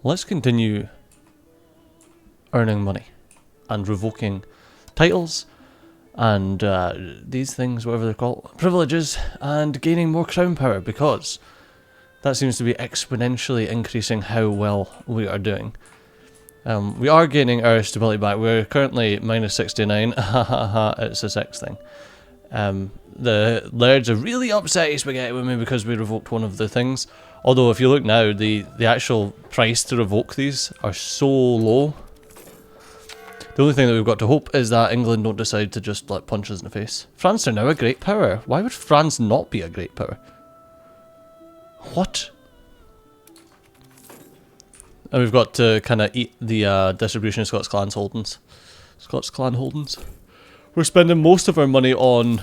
let's continue earning money and revoking titles and these things, whatever they're called, privileges, and gaining more crown power, because that seems to be exponentially increasing how well we are doing. We are gaining our stability back. We're currently minus 69. It's a sex thing. The lairds are really upset Spaghetti with me because we revoked one of the things. Although if you look now, the actual price to revoke these are so low. The only thing that we've got to hope is that England don't decide to just like punch us in the face. France are now a great power. Why would France not be a great power? What? And we've got to kind of eat the distribution of Scots Clan's holdings. Scots Clan holdings. We're spending most of our money on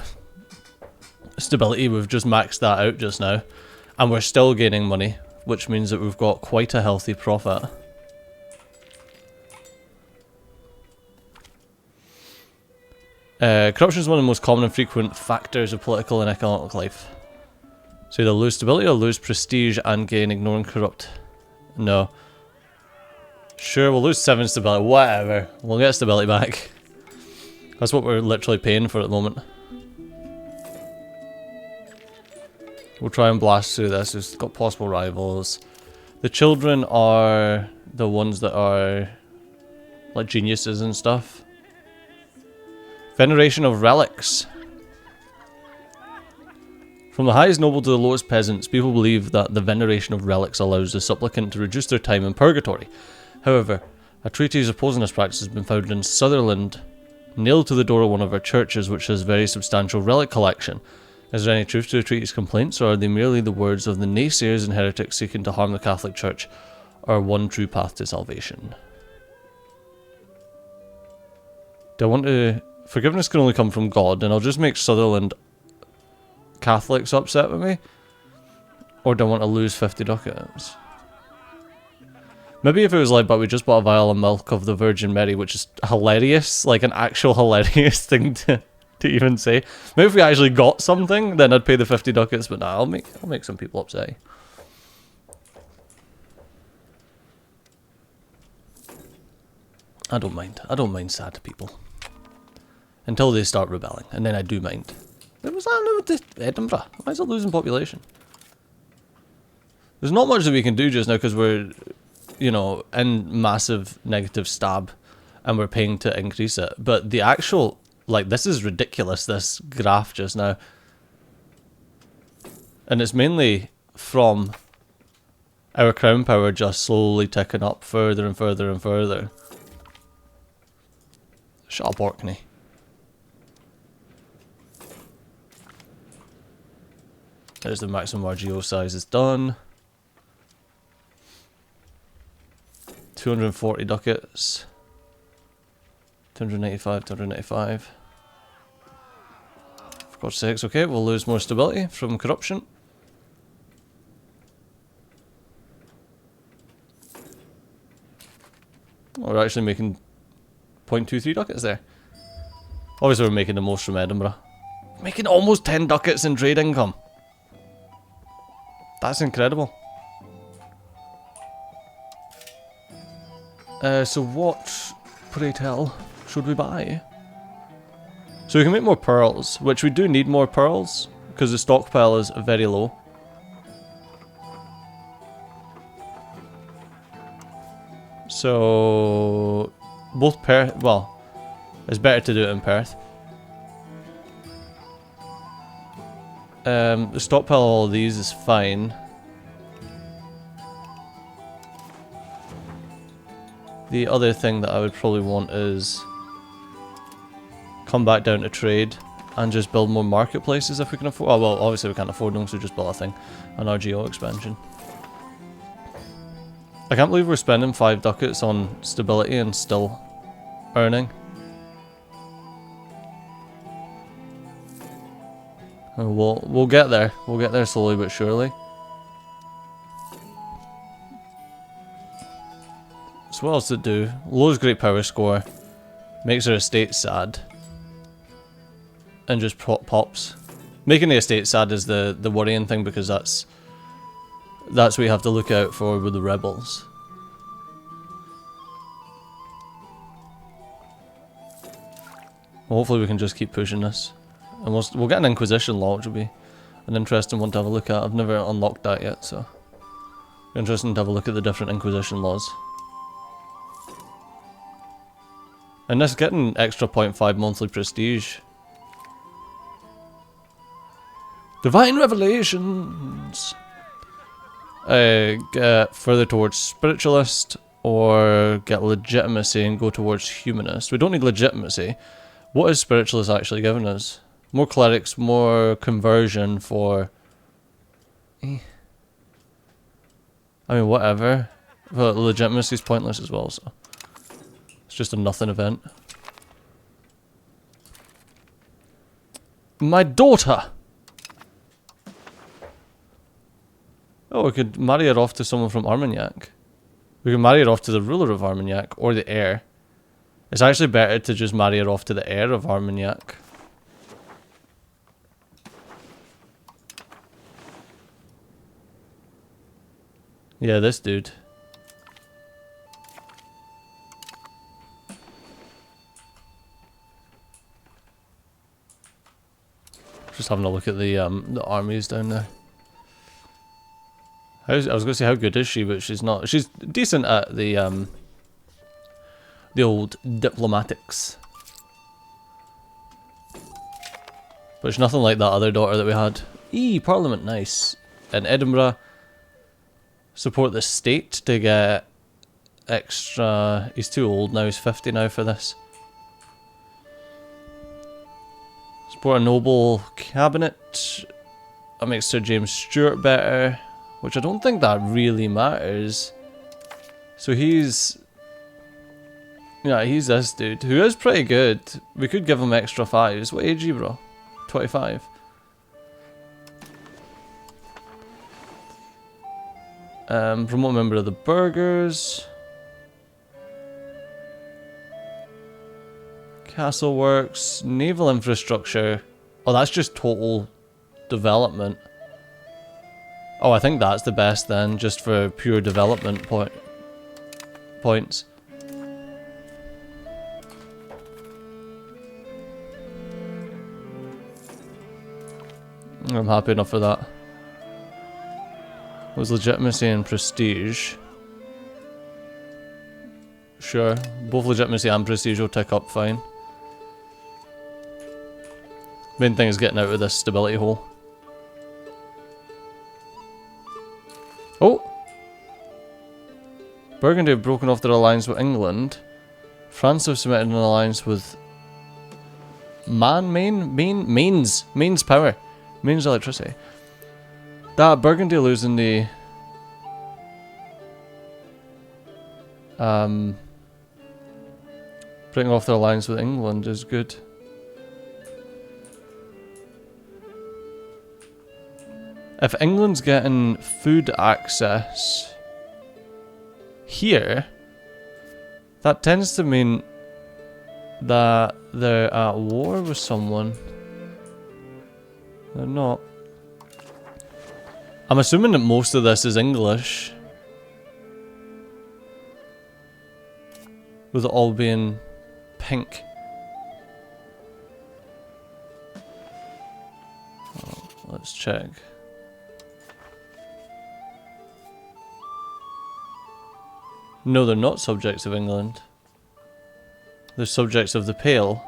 stability. We've just maxed that out just now. And we're still gaining money, which means that we've got quite a healthy profit. Corruption is one of the most common and frequent factors of political and economic life. So either lose stability or lose prestige and gain ignoring corrupt. No. Sure, we'll lose 7 stability, whatever. We'll get stability back. That's what we're literally paying for at the moment. We'll try and blast through this. We've got possible rivals. The children are the ones that are like geniuses and stuff. Veneration of relics. From the highest noble to the lowest peasants, people believe that the veneration of relics allows the supplicant to reduce their time in purgatory. However, a treatise opposing this practice has been found in Sutherland, nailed to the door of one of our churches, which has a very substantial relic collection. Is there any truth to the treatise complaints, or are they merely the words of the naysayers and heretics seeking to harm the Catholic Church, or one true path to salvation? Do I want to... Forgiveness can only come from God, and I'll just make Sutherland Catholics upset with me? Or do I want to lose 50 ducats? Maybe if it was like, but we just bought a vial of milk of the Virgin Mary, which is hilarious, like an actual hilarious thing to even say. Maybe if we actually got something, then I'd pay the 50 ducats, but nah, I'll make some people upset. I don't mind sad people. Until they start rebelling, and then I do mind. What was that with Edinburgh? Why is it losing population? There's not much that we can do just now because we're, you know, in massive negative stab and we're paying to increase it. But the actual, like, this is ridiculous, this graph just now. And it's mainly from our crown power just slowly ticking up further and further and further. Shut up, Orkney. There's the maximum RGO size is done. 240 ducats. 295, 295. For God's sakes, okay, we'll lose more stability from corruption. We're actually making 0.23 ducats there. Obviously we're making the most from Edinburgh. Making almost 10 ducats in trade income. That's incredible. So what, pray tell, should we buy? So we can make more pearls, which we do need more pearls, because the stockpile is very low. So, both Perth, well, it's better to do it in Perth. The stockpile of all these is fine. The other thing that I would probably want is come back down to trade and just build more marketplaces if we can afford. Oh, well, obviously we can't afford them, so just build a thing, an RGO expansion. I can't believe we're spending 5 ducats on stability and still earning. We'll get there. We'll get there slowly but surely. So what else to do? Low's great power score. Makes her estate sad. And just pops. Making the estate sad is the worrying thing, because that's what you have to look out for with the rebels. Well, hopefully we can just keep pushing this. And we'll get an Inquisition law, which will be an interesting one to have a look at. I've never unlocked that yet, so... interesting to have a look at the different Inquisition laws. And this getting extra 0.5 monthly prestige. Divine Revelations! Get further towards Spiritualist, or get Legitimacy and go towards Humanist. We don't need Legitimacy. What is Spiritualist actually giving us? More Clerics, more Conversion for... I mean, whatever. But Legitimacy is pointless as well, so... it's just a nothing event. My daughter! Oh, we could marry her off to someone from Armagnac. We could marry her off to the ruler of Armagnac, or the heir. It's actually better to just marry her off to the heir of Armagnac. Yeah, this dude. Just having a look at the armies down there. I was going to say, how good is she, but she's not. She's decent at the old diplomatics. But she's nothing like that other daughter that we had. Parliament, nice. In Edinburgh, support the state to get extra... he's too old now, he's 50 now for this. Support a noble cabinet. That makes Sir James Stewart better. Which I don't think that really matters. So he's... yeah, he's this dude, who is pretty good. We could give him extra 5s. What age are you, bro? 25. Promote member of the burghers. Castle works. Naval infrastructure. Oh, that's just total development. Oh, I think that's the best then, just for pure development points. I'm happy enough for that. It was legitimacy and prestige. Sure, both legitimacy and prestige will tick up fine. Main thing is getting out of this stability hole. Oh! Burgundy have broken off their alliance with England. France have submitted an alliance with Mainz power. Mainz electricity. That Burgundy losing the breaking off their alliance with England is good. If England's getting food access here, that tends to mean that they're at war with someone. They're not. I'm assuming that most of this is English. With it all being pink. Oh, let's check. No, they're not subjects of England. They're subjects of the Pale.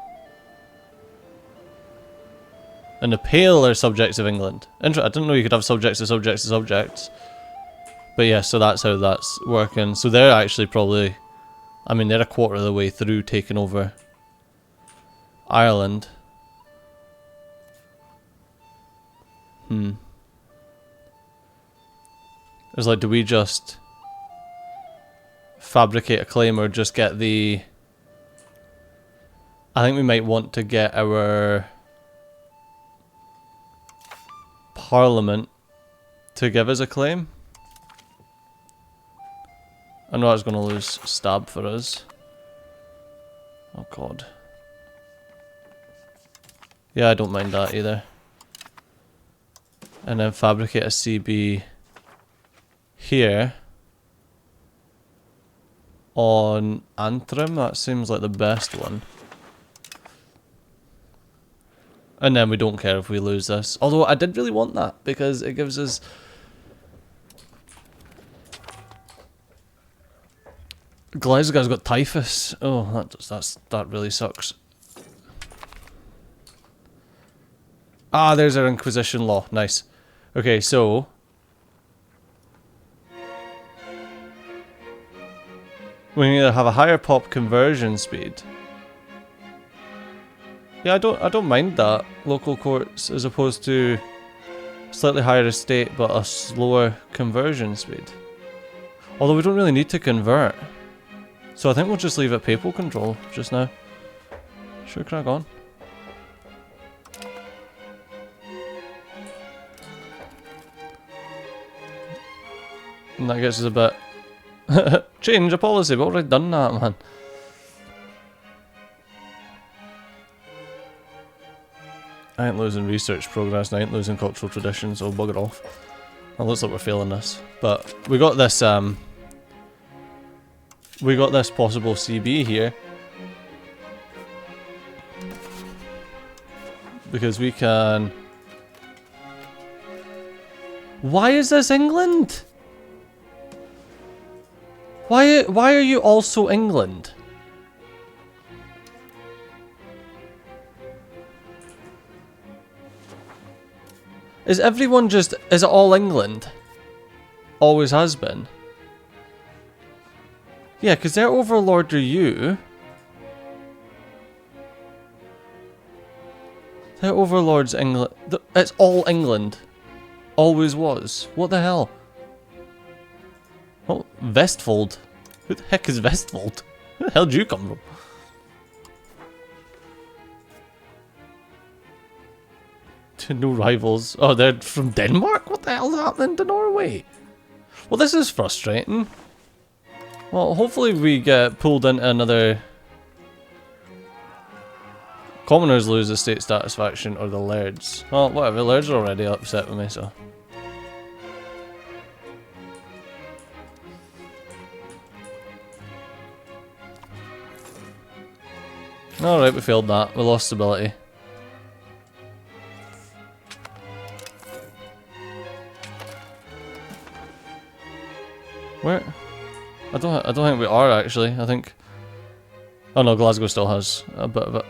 And the Pale are subjects of England. I didn't know you could have subjects of subjects of subjects. But yeah, so that's how that's working. So they're actually probably... I mean, they're a quarter of the way through taking over Ireland. It's like, do we just fabricate a claim or just get the... I think we might want to get our Parliament to give us a claim. I know I was going to lose stab for us. Oh god. Yeah, I don't mind that either. And then fabricate a CB here. On Antrim, that seems like the best one. And then we don't care if we lose this. Although I did really want that, because it gives us... Glasgow's got typhus. Oh, that really sucks. Ah, there's our Inquisition law. Nice. Okay, so... we need to have a higher pop conversion speed. Yeah, I don't mind that. Local courts as opposed to slightly higher estate but a slower conversion speed. Although we don't really need to convert. So I think we'll just leave it papal control just now. Should we crack on? And that gets us a bit... change of policy, we've already done that, man. I ain't losing research progress and I ain't losing cultural traditions, so bugger off. It looks like we're failing this. But we got this possible CB here. Because we can... Why is this England? Why are you also England? Is everyone just... is it all England? Always has been. Yeah, because their overlord are you. Their overlord's England. It's all England. Always was. What the hell? Oh, Vestfold. Who the heck is Vestfold? Where the hell did you come from? No rivals. Oh, they're from Denmark? What the hell's happening to Norway? Well, this is frustrating. Well, hopefully we get pulled into another... Commoners lose the state satisfaction or the lairds. Oh, whatever. The lairds are already upset with me, so... Alright, we failed that. We lost stability. Where? I don't think we are actually. I think... oh no, Glasgow still has a bit of it.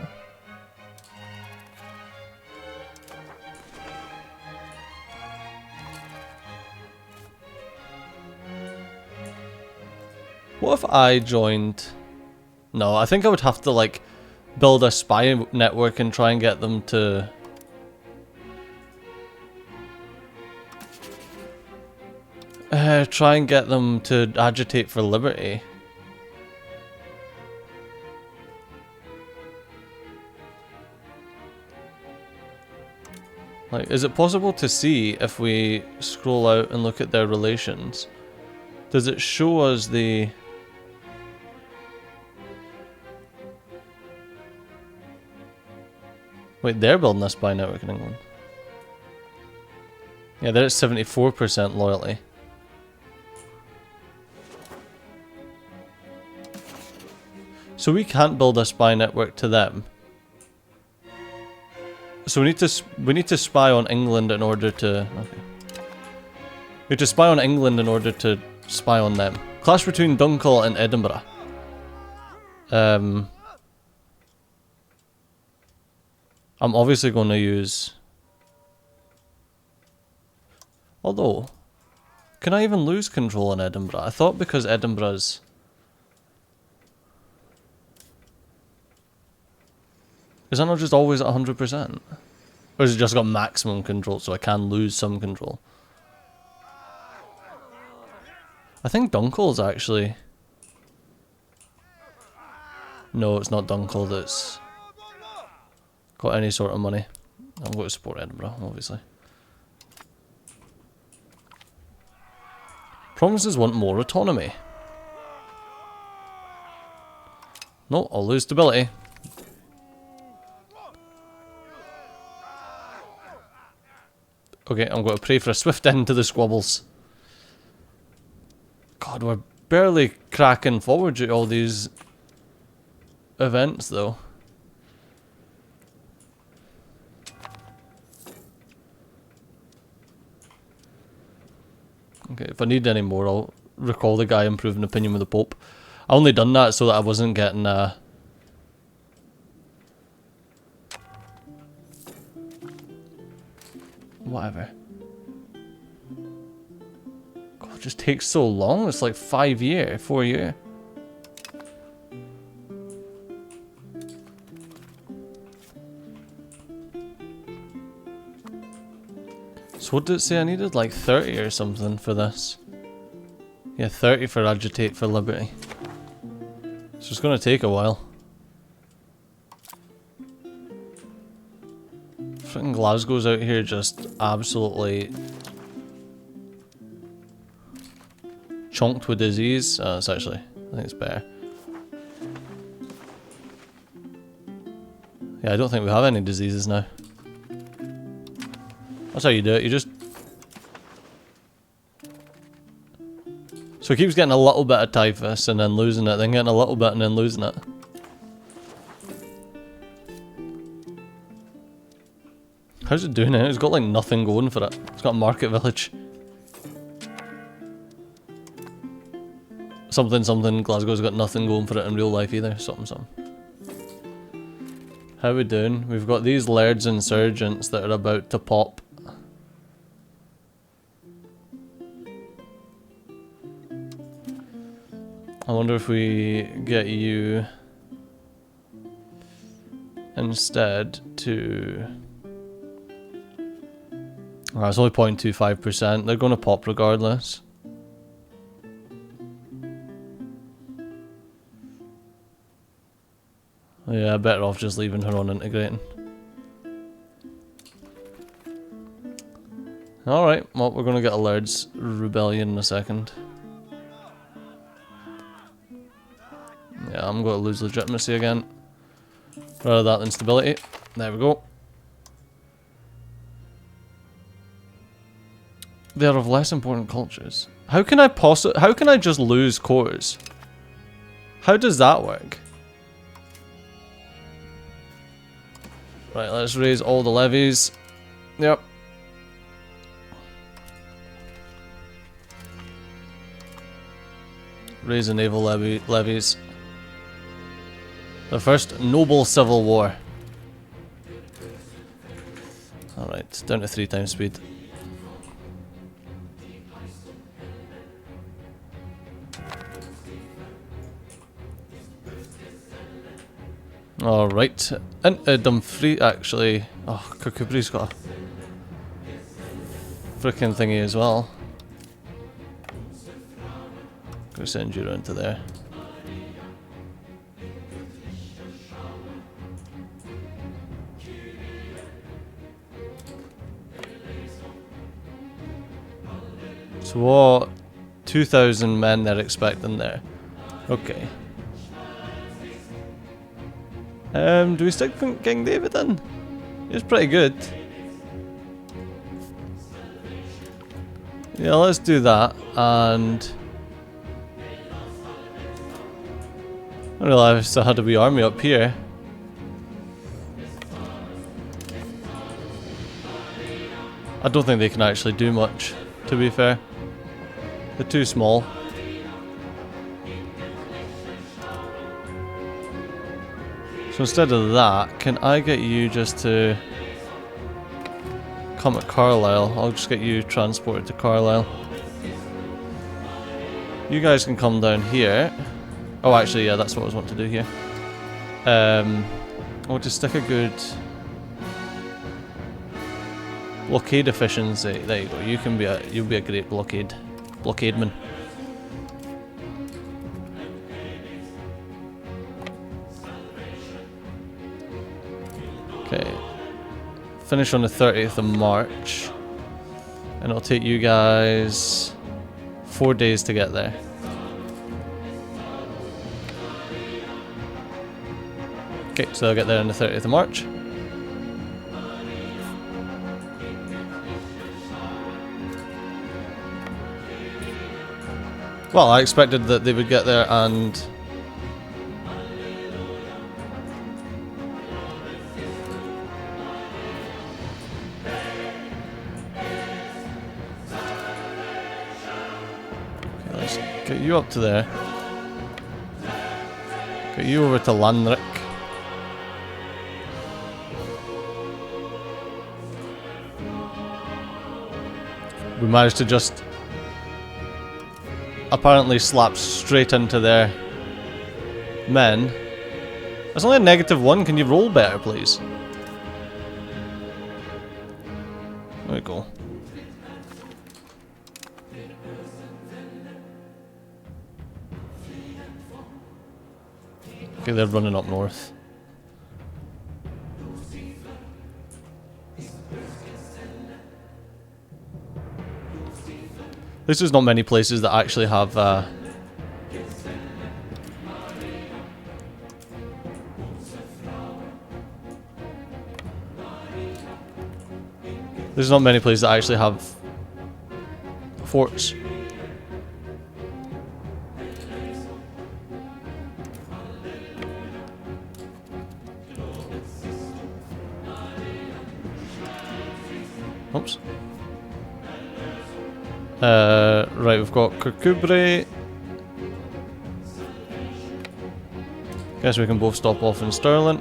What if I joined... no, I think I would have to like build a spy network and try and get them to... try and get them to agitate for liberty. Like, is it possible to see if we scroll out and look at their relations? Does it show us the... wait, they're building a spy network in England. Yeah, they're at 74% loyalty. So we can't build a spy network to them. So we need to spy on England in order to... okay. We need to spy on England in order to spy on them. Clash between Dunkeld and Edinburgh. I'm obviously going to use... although... can I even lose control in Edinburgh? I thought because Edinburgh's... is that not just always at 100%? Or has it just got maximum control so I can lose some control? I think Dunkel's actually... no, it's not Dunkeld, it's... got any sort of money. I'm going to support Edinburgh, obviously. Provinces want more autonomy. No, I'll lose stability. Okay, I'm going to pray for a swift end to the squabbles. God, we're barely cracking forward to all these events, though. Okay, if I need any more, I'll recall the guy improving opinion with the Pope. I only done that so that I wasn't getting whatever. God, it just takes so long. It's like 4 year. So what did it say I needed? Like 30 or something for this. Yeah, 30 for Agitate for Liberty. So it's gonna take a while. Freaking Glasgow's out here just absolutely chonked with disease. It's actually, I think it's better. Yeah, I don't think we have any diseases now. That's how you do it, you just... So he keeps getting a little bit of typhus and then losing it, then getting a little bit and then losing it. How's it doing it? It's got like nothing going for it. It's got a market village. Something, Glasgow's got nothing going for it in real life either. Something. How are we doing? We've got these Laird's insurgents that are about to pop. I wonder if we get you instead to... Oh, it's only 0.25%. They're going to pop regardless. Yeah, better off just leaving her on integrating. Alright, well, we're going to get a Laird's Rebellion in a second. Yeah, I'm going to lose legitimacy again. Rather that than stability. There we go. They are of less important cultures. How can I just lose cores? How does that work? Right, let's raise all the levies. Yep. Raise the naval levies. The first noble civil war. Alright, down to 3 times speed. Alright, into Dumfries actually. Oh, Kirkcudbright's got a frickin' thingy as well. Gonna send you around to there. So what? 2,000 men they're expecting there. Okay. Do we stick King David in? He's pretty good. Yeah, let's do that, and... I realised I had a wee army up here. I don't think they can actually do much, to be fair. They're too small. So instead of that, can I get you just to come at Carlisle? I'll just get you transported to Carlisle. You guys can come down here. Oh, actually, yeah, that's what I was wanting to do here. I'll just stick a good blockade efficiency. There you go. You can be you'll be a great blockademan. Okay. Finish on the 30th of March, and it'll take you guys 4 days to get there. Okay, so I'll get there on the 30th of March. Well, I expected that they would get there and... Get you up to there. Get you over to Lanric. We managed to just apparently slap straight into their men. It's only a -1. Can you roll better, please? There we go. Okay, they're running up north. This is not many places that actually have there's not many places that actually have forts. Oops. Right, we've got Kirkcudbright. Guess we can both stop off in Stirling.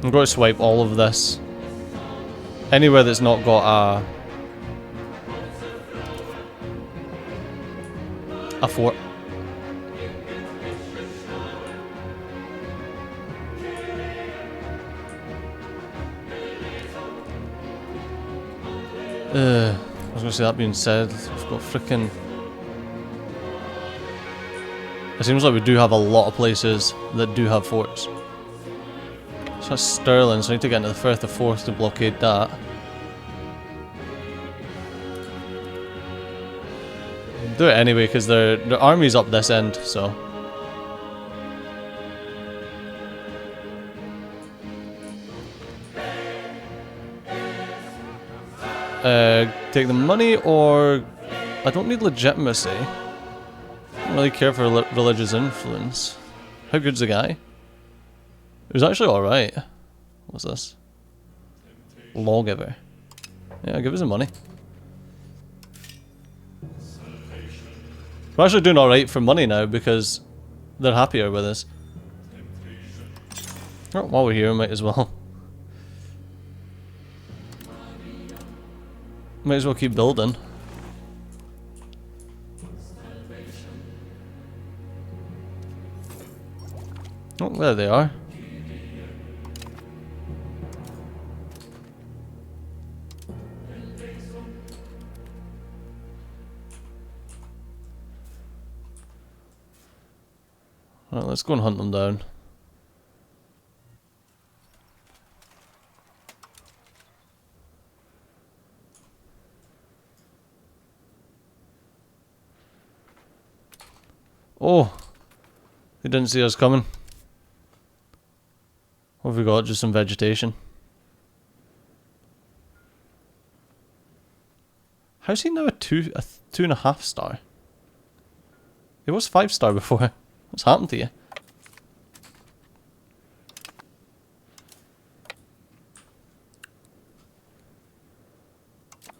I'm going to swipe all of this. Anywhere that's not got a fort. I was gonna say, that being said, we've got frickin'... It seems like we do have a lot of places that do have forts. So that's Stirling, so I need to get into the Firth of Forth to blockade that. Do it anyway, because their army's up this end, so... Take the money, or... I don't need legitimacy. I don't really care for religious influence. How good's the guy? It was actually alright. What's this? Lawgiver. Yeah, give us the money. We're actually doing alright for money now, because they're happier with us. Oh, while we're here, we might as well. Might as well keep building. Oh, there they are. Alright, let's go and hunt them down. Oh, they didn't see us coming. What have we got? Just some vegetation. How's he now a 2.5 star? He was 5-star before. What's happened to you?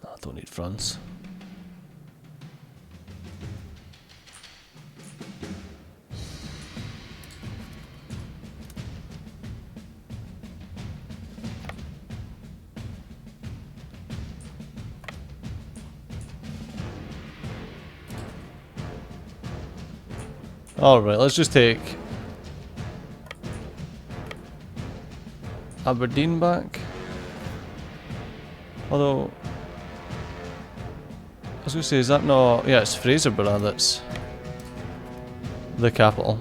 No, I don't need France. Alright, let's just take Aberdeen back. Although, I was going to say, is that not... Yeah, it's Fraserburgh that's the capital.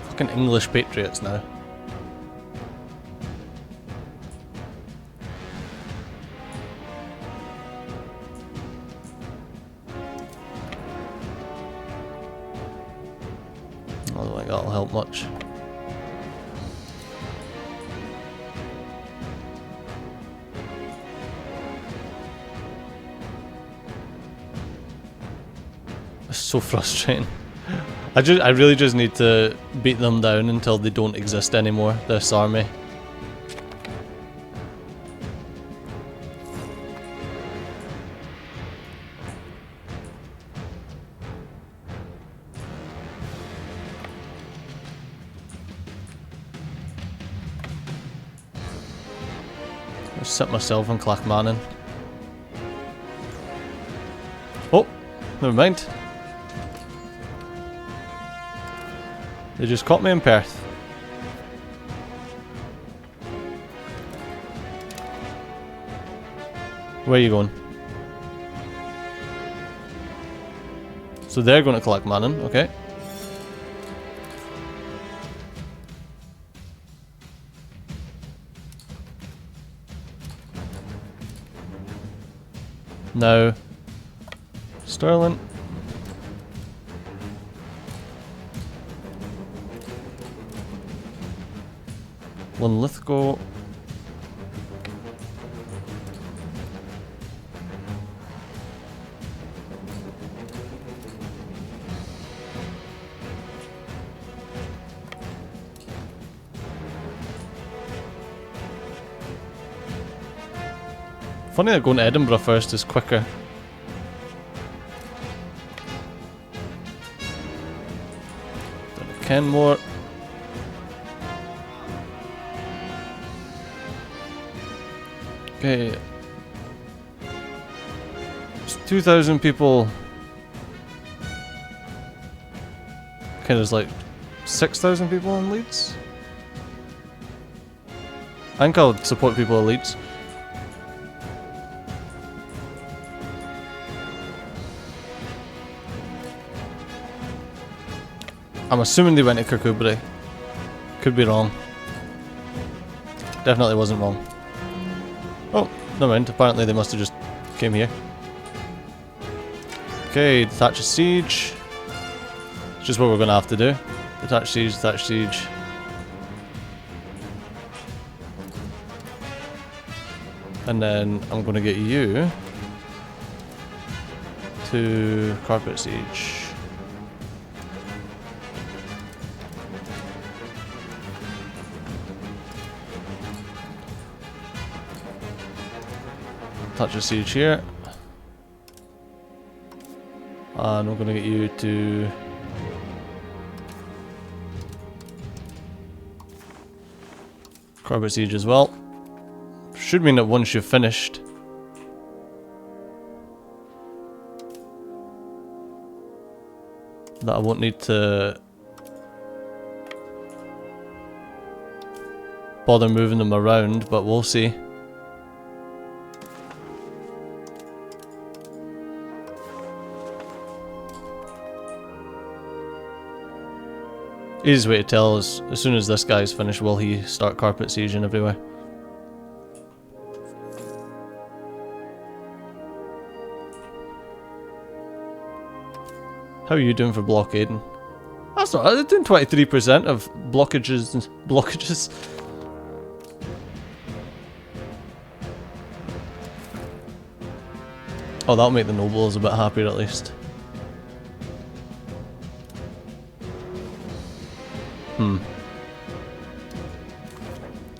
Fucking English patriots now. I don't think that'll help much. It's so frustrating. I really just need to beat them down until they don't exist anymore, this army. I'll sit myself in Clackmannan. Oh, never mind. They just caught me in Perth. Where are you going? So they're going to Clackmannan, okay. Now, Sterling. Linlithgow. Funny that going to Edinburgh first is quicker. Kenmore. Okay. It's 2,000 people. Okay, there's like 6,000 people in Leeds. I think I'll support people in Leeds. I'm assuming they went to Kirkcudbright. Could be wrong. Definitely wasn't wrong. Oh, never mind. Apparently they must have just came here. Okay, detach a siege. It's just what we're going to have to do. Detach siege, detach siege. And then I'm going to get you to carpet siege. Touch a siege here. And we're going to get you to carpet siege as well. Should mean that once you've finished that I won't need to bother moving them around, but we'll see. Easiest way to tell is as soon as this guy's finished, will he start carpet sieging everywhere? How are you doing for blockading? That's not. I'm doing 23% of blockages. Oh, that'll make the nobles a bit happier at least.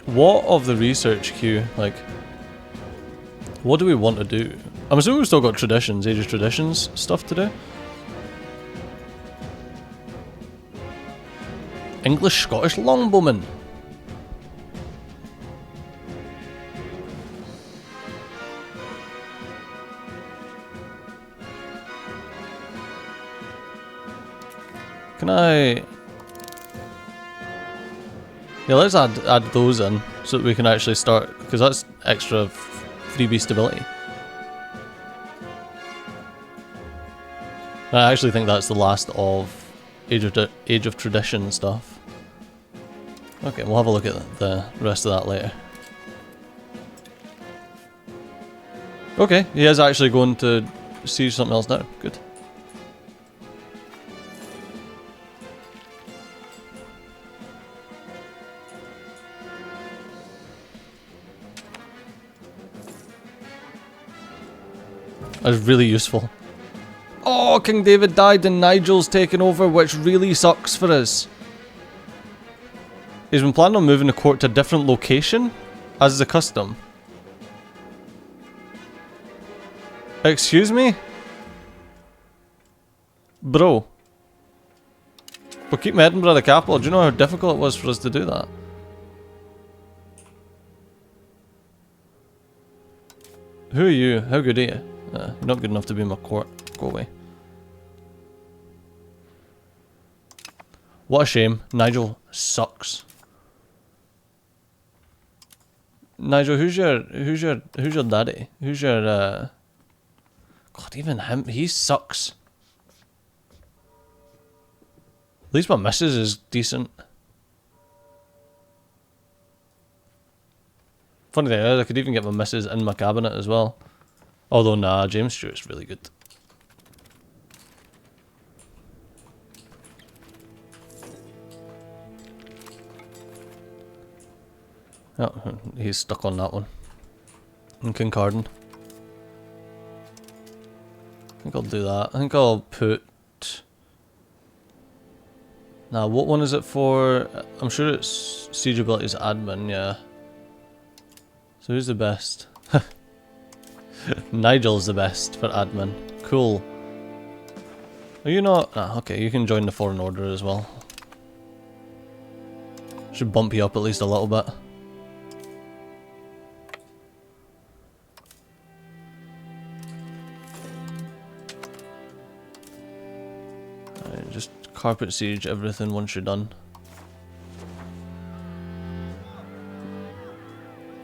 What of the research queue, like, what do we want to do? I'm assuming we've still got traditions, Age of Traditions stuff to do. English Scottish longbowmen. Can I... Yeah, let's add those in so that we can actually start, because that's extra freebie stability. I actually think that's the last of Age of Tradition stuff. Okay, we'll have a look at the rest of that later. Okay, he is actually going to siege something else now. Good. That was really useful. Oh, Oh, King David died and Nigel's taken over, which really sucks for us. He's been planning on moving the court to a different location, as is the custom. Excuse me? Bro. We're keeping Edinburgh the capital. Do you know how difficult it was for us to do that? Who are you? How good are you? You're not good enough to be in my court. Go away. What a shame. Nigel sucks. Nigel, who's your daddy? Who's your God, even him, he sucks. At least my missus is decent. Funny thing is, I could even get my missus in my cabinet as well. Although, nah, James Stewart's really good. Oh, he's stuck on that one. And Kincardine. I think I'll do that. I think I'll put... Now, what one is it for? I'm sure it's Siege Abilities Admin, yeah. So who's the best? Nigel's the best for admin. Cool. Are you not? Ah, okay, you can join the Foreign Order as well. Should bump you up at least a little bit. Alright, just carpet siege everything once you're done.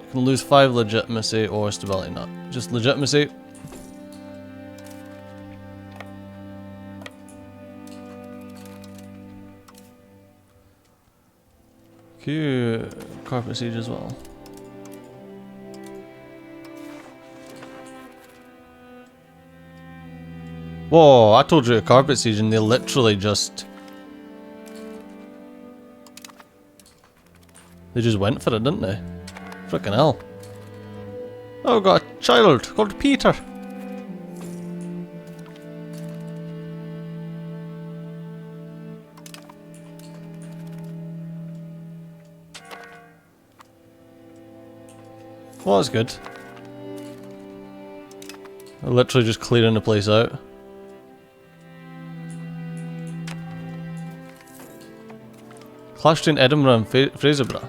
You can lose 5 legitimacy or stability, not just legitimacy. Q carpet siege as well. Whoa, I told you a carpet siege and they literally just... They just went for it, didn't they? Frickin' hell. Oh, I've got a child called Peter. Well, that's good. They're literally just clearing the place out. Clash between Edinburgh and Fraserburgh.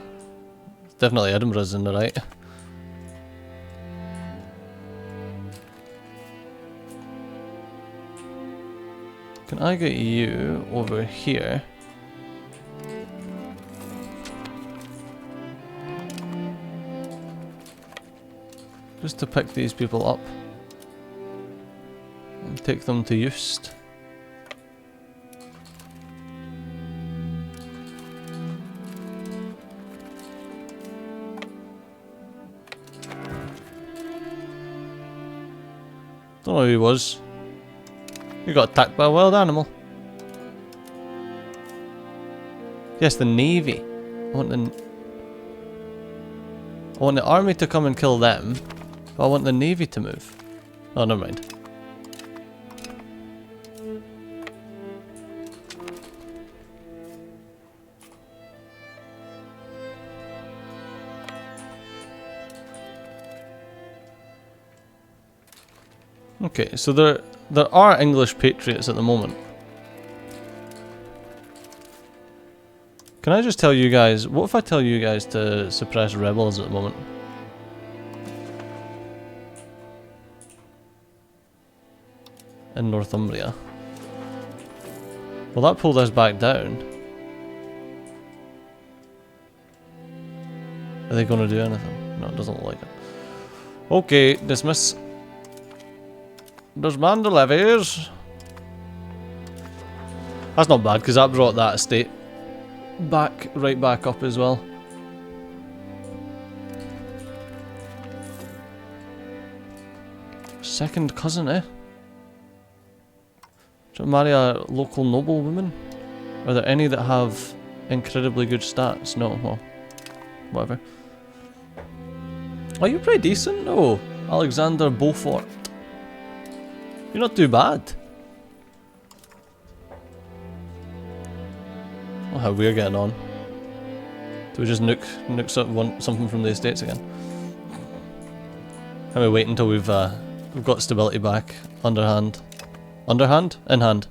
Definitely Edinburgh's in the right. Can I get you over here? Just to pick these people up and take them to Eust. Don't know who he was. He got attacked by a wild animal. Yes, the Navy. I want the army to come and kill them, but I want the Navy to move. Oh, never mind. Okay, so there are English patriots at the moment. Can I just tell you guys, what if I tell you guys to suppress rebels at the moment? In Northumbria. Will that pull this back down? Are they going to do anything? No, it doesn't look like it. Okay, dismiss. Disband the levies. That's not bad, because that brought that estate right back up as well. Second cousin, eh? Should I marry a local noblewoman? Are there any that have incredibly good stats? No, well, whatever. Are you pretty decent? Oh, Alexander Beaufort. You're not too bad. how we're getting on. Do we just nuke something from the estates again? How about we wait until we've got stability back? Underhand. Underhand? In hand.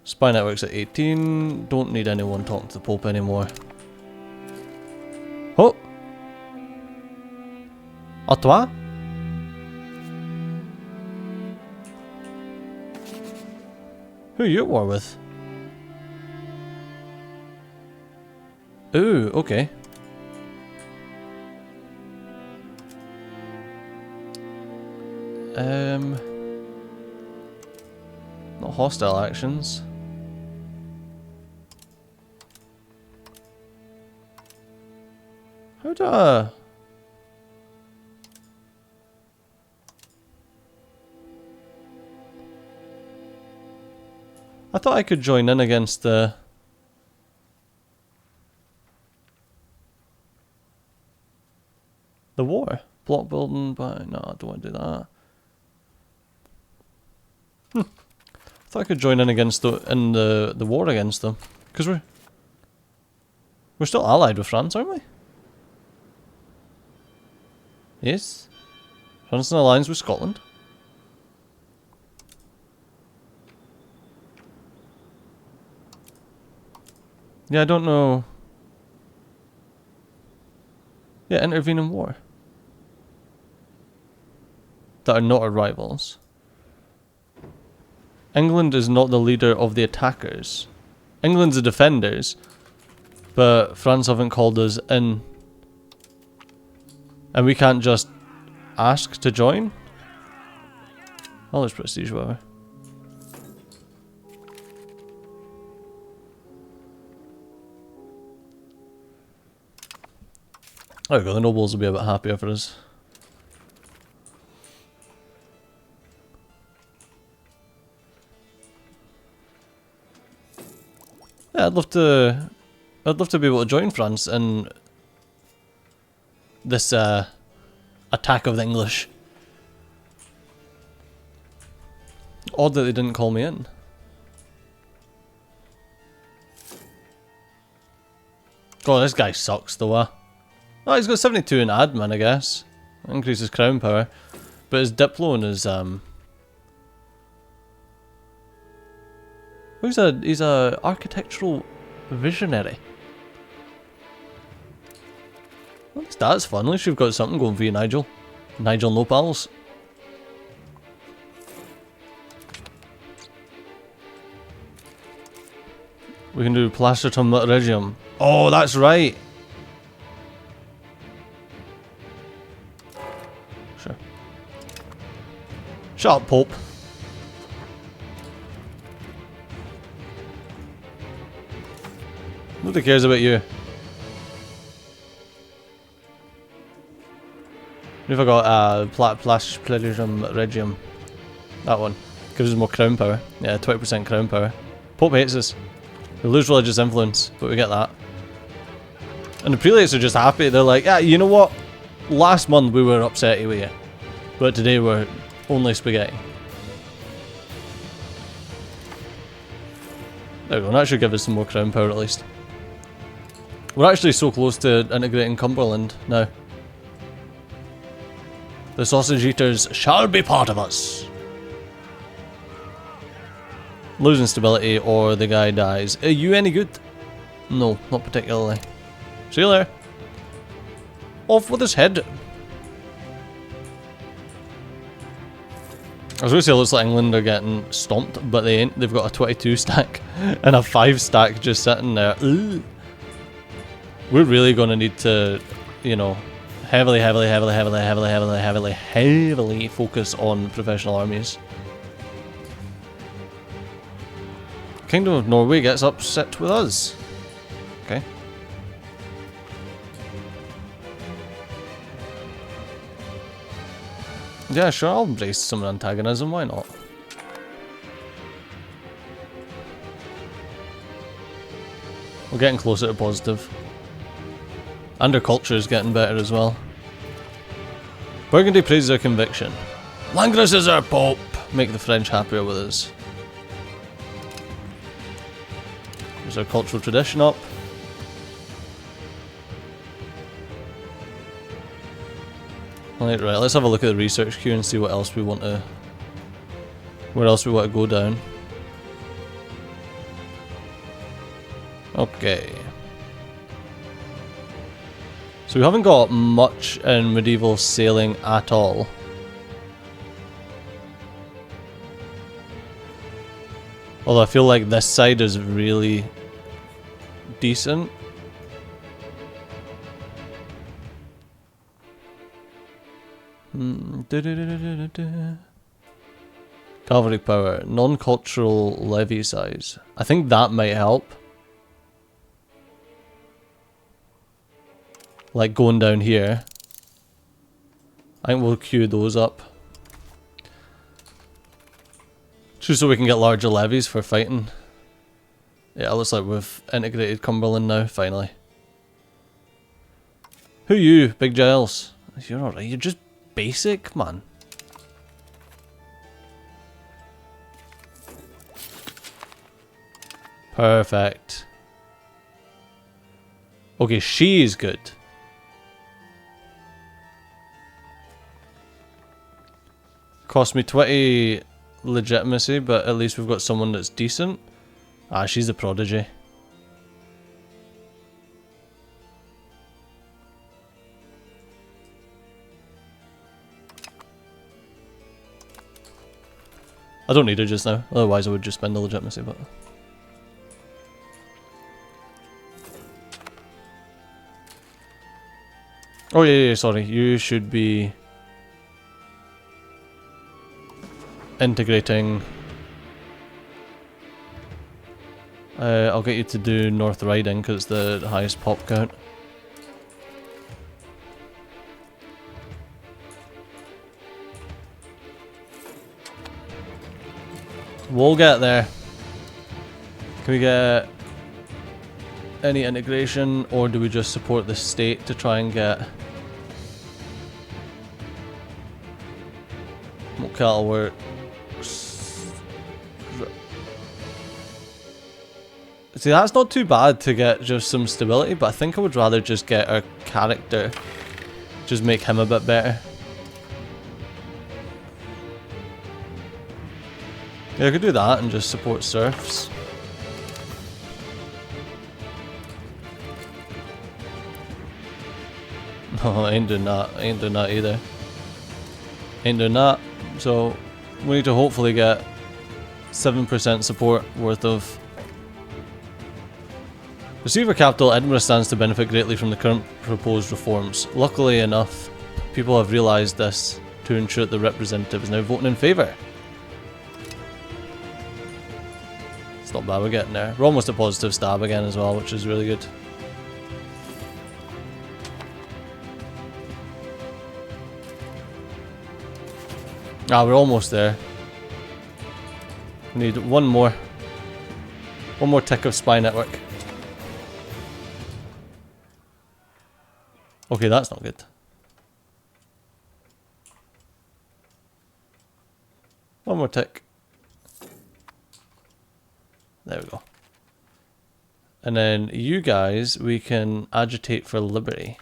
Spy network's at 18. Don't need anyone talking to the Pope anymore. Oh! À toi? Who are you at war with? Ooh, okay. Not hostile actions. How do I thought I could join in against the war. Block building, but no, I don't want to do that. I thought I could join in against the war against them, because we're still allied with France, aren't we? Yes. France is in alliance with Scotland. Yeah, I don't know. Yeah, intervene in war. That are not our rivals. England is not the leader of the attackers. England's the defenders. But France haven't called us in. And we can't just ask to join? Oh, there's prestige, whatever. There we go, the nobles will be a bit happier for us. Yeah, I'd love to be able to join France in this attack of the English. Odd that they didn't call me in. God, this guy sucks though, Oh, he's got 72 in admin, I guess. Increases crown power. But his Diplo and his he's a architectural visionary. Well, at least that's fun. At least you've got something going for you, Nigel. Nigel no pals. We can do Plastratum Regium. Oh, that's right. Sure. Shut up, Pope. Nobody cares about you. We've got Plastratum Regium. That one. Gives us more crown power. Yeah, 20% crown power. Pope hates us. We lose religious influence, but we get that. And the prelates are just happy. They're like, yeah, you know what? Last month we were upset with you, but today we're only spaghetti. There we go. That should give us some more crown power at least. We're actually so close to integrating Cumberland now. The sausage eaters shall be part of us. Losing stability or the guy dies. Are you any good? No, not particularly. See you there. Off with his head. I was going to say it looks like England are getting stomped, but they ain't. They've got a 22 stack and a 5 stack just sitting there. Ugh. We're really going to need to, you know, heavily focus on professional armies. Kingdom of Norway gets upset with us. Okay. Yeah, sure, I'll embrace some antagonism, why not? We're getting closer to positive. And our culture is getting better as well. Burgundy praises our conviction. Langres is our pope! Make the French happier with us. There's our cultural tradition up. Right, let's have a look at the research queue and see what else we want to... where else we want to go down. Okay. So we haven't got much in medieval sailing at all. Although I feel like this side is really decent. Cavalry power, non-cultural levy size. I think that might help. Like going down here. I think we'll queue those up. Just so we can get larger levies for fighting. Yeah, it looks like we've integrated Cumberland now, finally. Who you, Big Giles? You're alright, you're just basic, man. Perfect. Okay, she's good. Cost me 20 legitimacy, but at least we've got someone that's decent. Ah, she's a prodigy. I don't need her just now, otherwise I would just spend the legitimacy, but... Oh yeah, sorry, you should be... integrating... I'll get you to do North Riding, because it's the highest pop count. We'll get there. Can we get any integration, or do we just support the state to try and get what cattle works? See, that's not too bad to get just some stability, but I think I would rather just get our character, just make him a bit better. Yeah, I could do that and just support serfs. No, I ain't doing that. I ain't doing that either. Ain't doing that. So, we need to hopefully get 7% support worth of... Receiver capital, Edinburgh stands to benefit greatly from the current proposed reforms. Luckily enough, people have realised this to ensure that the representative is now voting in favour. It's not bad, we're getting there. We're almost a positive stab again as well, which is really good. Ah, we're almost there. We need one more tick of spy network. Okay, that's not good. One more tick. There we go. And then you guys, we can agitate for liberty.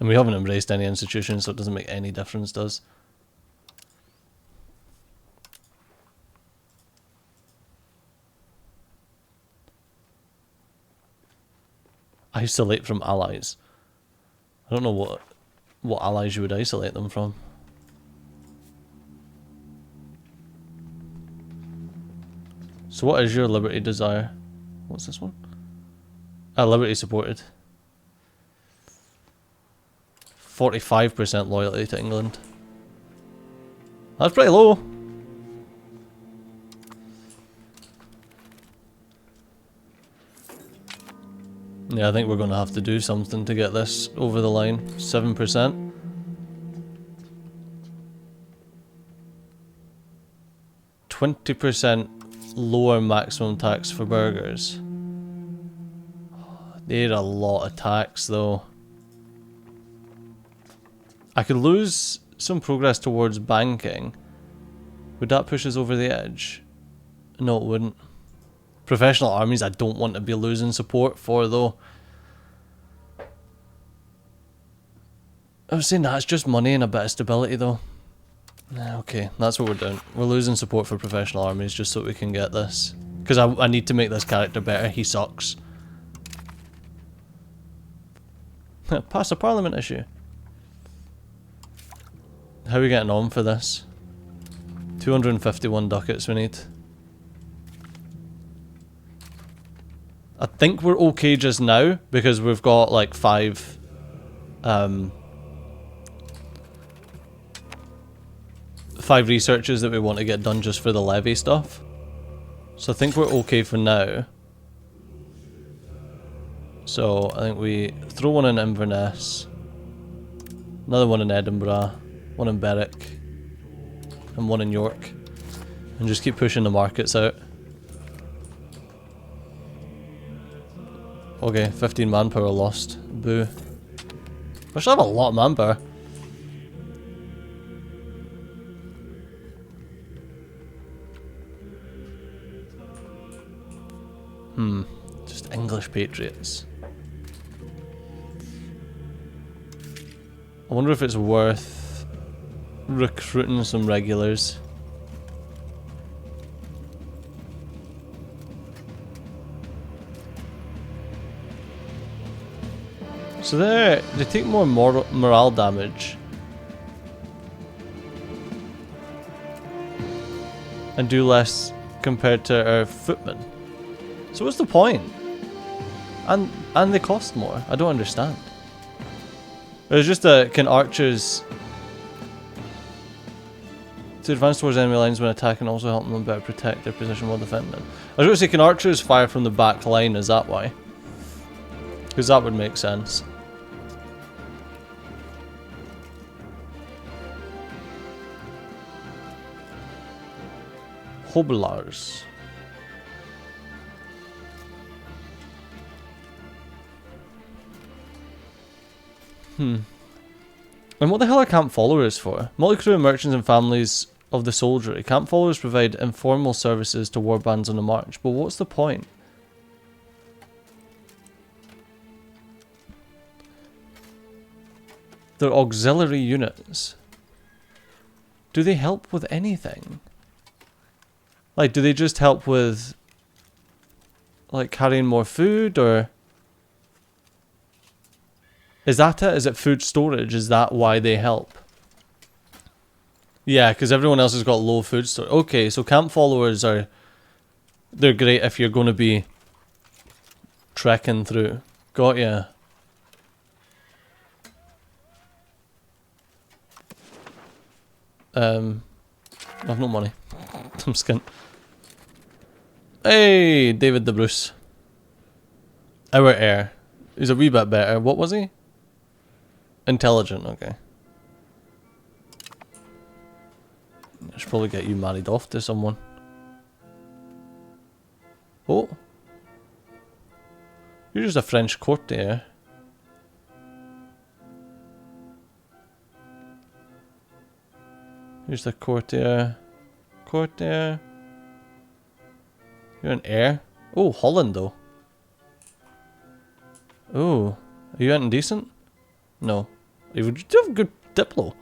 And we haven't embraced any institutions, so it doesn't make any difference, does? Isolate from allies. I don't know what allies you would isolate them from. So what is your liberty desire? What's this one? Liberty supported. 45% loyalty to England. That's pretty low. Yeah, I think we're going to have to do something to get this over the line. 7%. %20% lower maximum tax for burgers. They're a lot of tax though. I could lose some progress towards banking, Would that push us over the edge? No, it wouldn't. Professional armies I don't want to be losing support for though. I was saying that's just money and a bit of stability though. Okay, that's what we're doing. We're losing support for professional armies just so we can get this. Because I need to make this character better. He sucks. Pass a parliament issue. How are we getting on for this? 251 ducats we need. I think we're okay just now because we've got like 5 researches that we want to get done just for the levy stuff. So I think we're okay for now. So I think we throw one in Inverness, another one in Edinburgh, one in Berwick, and one in York, and just keep pushing the markets out. Okay, 15 manpower lost. Boo. I should have a lot of manpower. Just English patriots. I wonder if it's worth recruiting some regulars. So they take more morale damage and do less compared to our footmen. So what's the point? And they cost more. I don't understand. It's just can archers to advance towards enemy lines when attacking, also helping them better protect their position while defending. I was going to say, can archers fire from the back line? Is that why? Because that would make sense. Hobblers. And what the hell are camp followers for? Multi-crew merchants and families of the soldiery. Camp followers provide informal services to war bands on the march. But what's the point? They're auxiliary units. Do they help with anything? Like, do they just help with, like, carrying more food, or is that it? Is it food storage? Is that why they help? Yeah, because everyone else has got low food storage. Okay, so camp followers they're great if you're going to be trekking through. Got ya. I've no money. I'm skint. Hey, David the Bruce. Our heir. He's a wee bit better. What was he? Intelligent, okay. I should probably get you married off to someone. Oh. You're just a French courtier. Here's the courtier. Courtier. You're an heir. Oh, Holland though. Oh, are you anything decent? No. You do have a good diplo.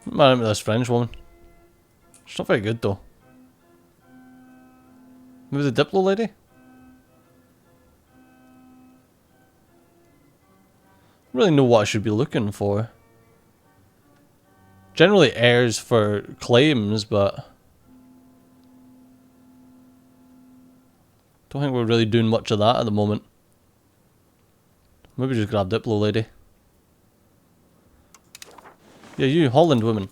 I'm married with this French woman. She's not very good though. Maybe the diplo lady? I don't really know what I should be looking for. Generally heirs for claims, but don't think we're really doing much of that at the moment. Maybe just grab Diplo lady. Yeah, you Holland woman.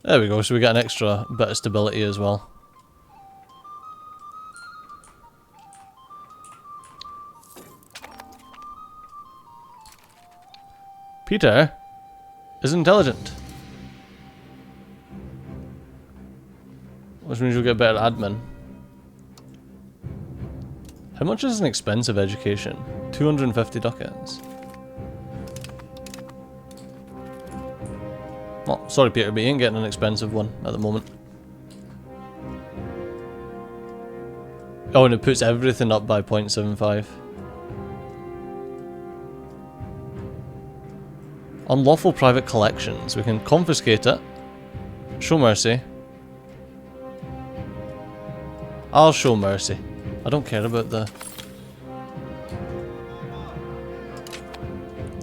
There we go, so we got an extra bit of stability as well. Peter is intelligent. which means you'll get better admin. How much is an expensive education? 250 ducats. Oh, sorry Peter, but you ain't getting an expensive one at the moment. Oh, and it puts everything up by 0.75. Unlawful private collections. We can confiscate it. Show mercy. I'll show mercy. I don't care about the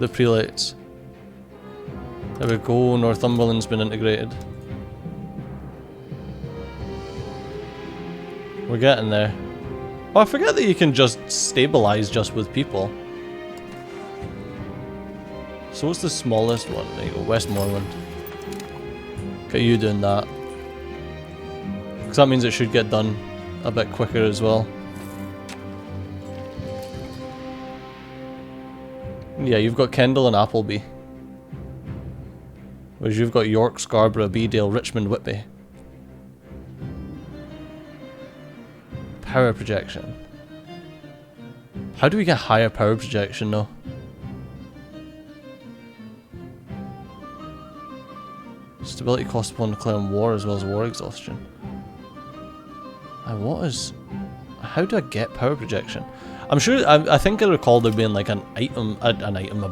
prelates. There we go, Northumberland's been integrated. We're getting there. Oh, I forget that you can just stabilize just with people. So what's the smallest one? There you go, Westmoreland. Get you doing that. Because that means it should get done a bit quicker as well. Yeah, you've got Kendal and Appleby. Whereas you've got York, Scarborough, Beedale, Richmond, Whitby. Power projection. How do we get higher power projection though? Stability cost upon declaring war as well as war exhaustion. How do I get power projection? I'm sure, I think I recall there being like a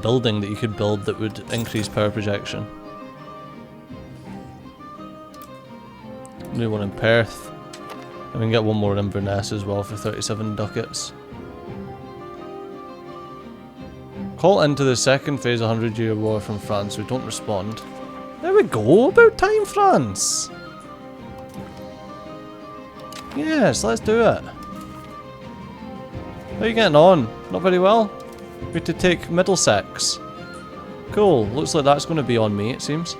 building that you could build that would increase power projection. New one in Perth. And we can get one more in Inverness as well for 37 ducats. Call into the second phase 100-year war from France. We don't respond. There we go, about time, France! Yes, let's do it. How are you getting on? Not very well? We have to take Middlesex. Cool, looks like that's going to be on me, it seems.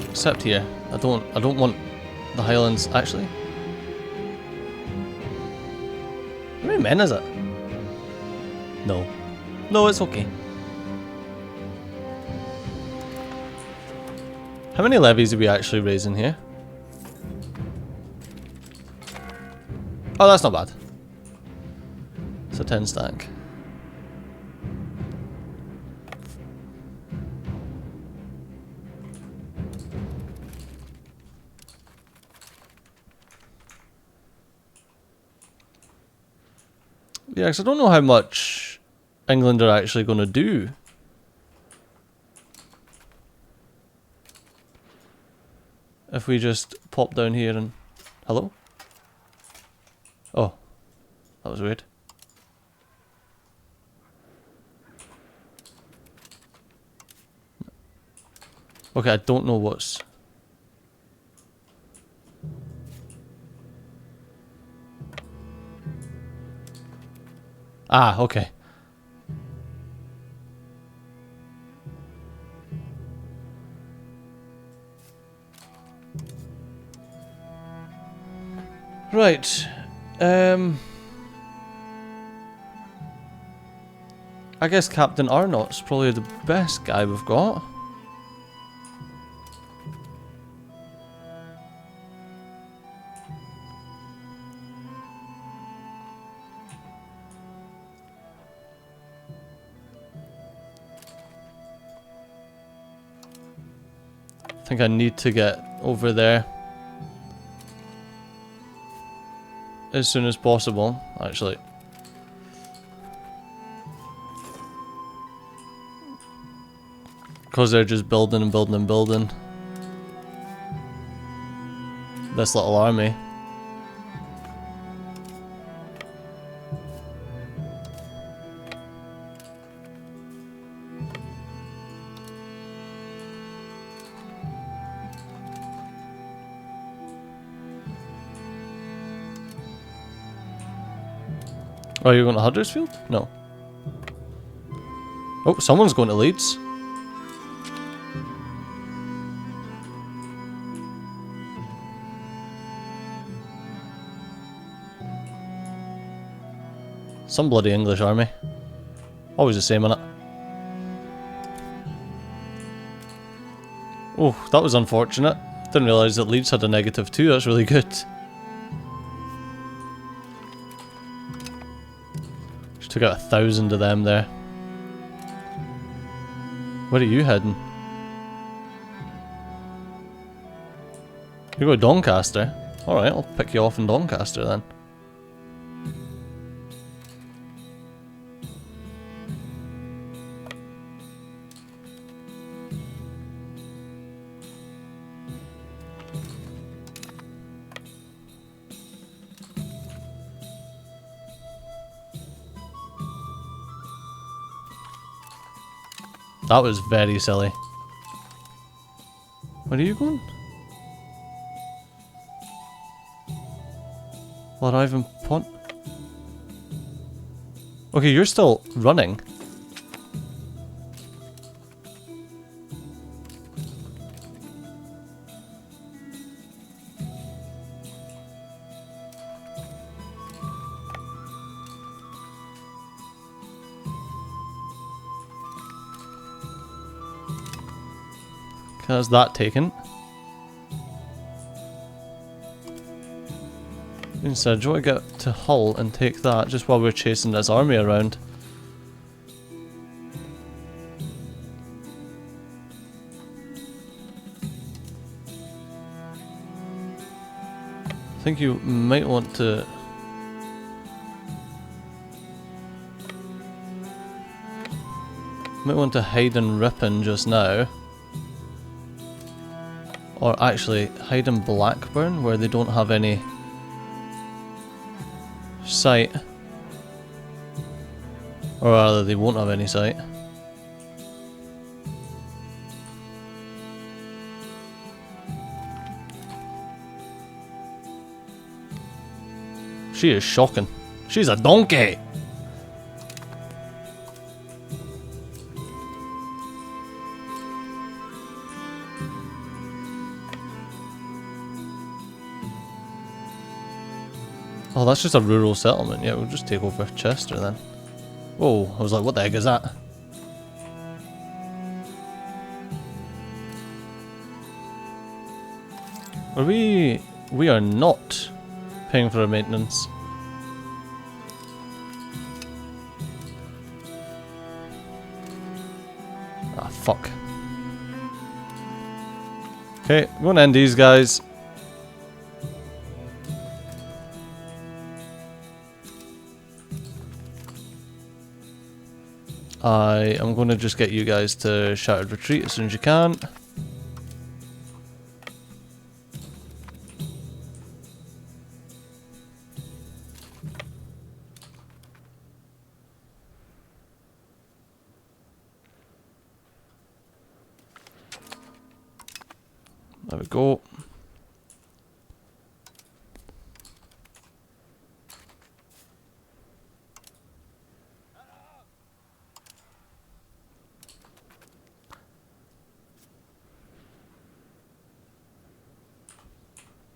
Except here. I don't want the Highlands, actually. How many men is it? No. No, it's okay. How many levies are we actually raising here? Oh, that's not bad. It's a 10 stack. Yeah, because I don't know how much England are actually going to do. If we just pop down here and... Hello? Oh. That was weird. Okay, I don't know what's... Ah, okay. Right. I guess Captain Arnott's probably the best guy we've got. I think I need to get over there as soon as possible, actually. Because they're just building and building and building this little army. Oh, you're going to Huddersfield? No. Oh, someone's going to Leeds. Some bloody English army. Always the same, innit? Oh, that was unfortunate. Didn't realise that Leeds had a -2, that's really good. Just took out 1,000 of them there. Where are you heading? You go to Doncaster? Alright, I'll pick you off in Doncaster then. That was very silly. Where are you going? Arriving Pont. Okay, you're still running. How's that taken? Instead, do you want to get to Hull and take that just while we're chasing this army around? I think you might want to... hide in Ripon just now. Or actually, hide in Blackburn, where they don't have any sight. Or rather, they won't have any sight. She is shocking. She's a donkey! Oh, that's just a rural settlement. Yeah, we'll just take over Chester then. Whoa, I was like, what the heck is that? Are we... We are not paying for our maintenance. Ah, fuck. Okay, we're gonna end these guys. I am going to just get you guys to shattered retreat as soon as you can. There we go.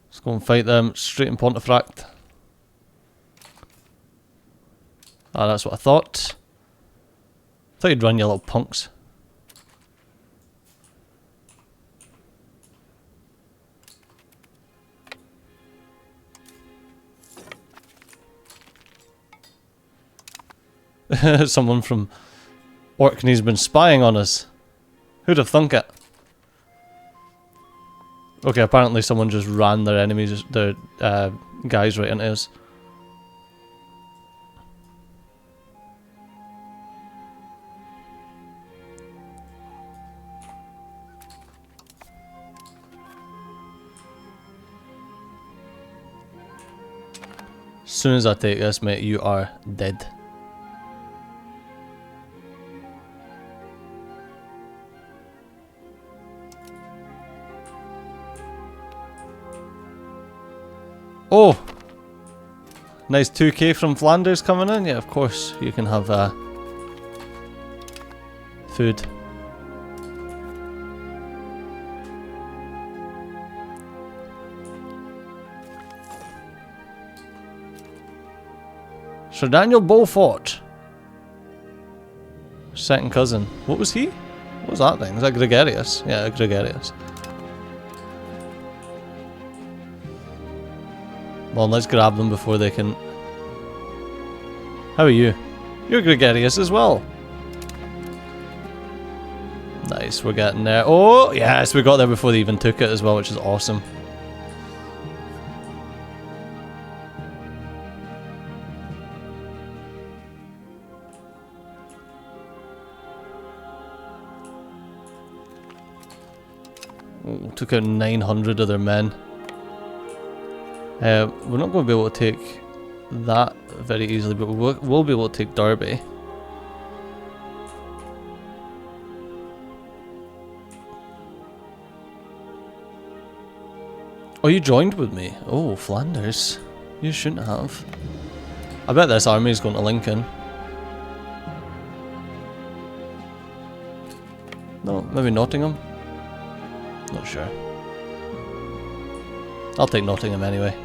Let's go and fight them straight in Pontefract. Ah, that's what I thought. Thought you'd run, you little punks. Someone from Orkney's been spying on us. Who'd have thunk it? Okay, apparently someone just ran their enemies, their guys right into us. As soon as I take this, mate, you are dead. Oh! Nice 2k from Flanders coming in. Yeah, of course, you can have food. Sir Daniel Beaufort. second cousin. What was he? What was that thing? Is that gregarious? Yeah, gregarious. Well, let's grab them before they can... How are you? You're gregarious as well. Nice, we're getting there. Oh, yes, we got there before they even took it as well, which is awesome. Oh, took out 900 of their men. We're not going to be able to take that very easily, but we'll be able to take Derby. Oh, you joined with me? Oh, Flanders. You shouldn't have. I bet this army is going to Lincoln. No, maybe Nottingham? Not sure. I'll take Nottingham anyway.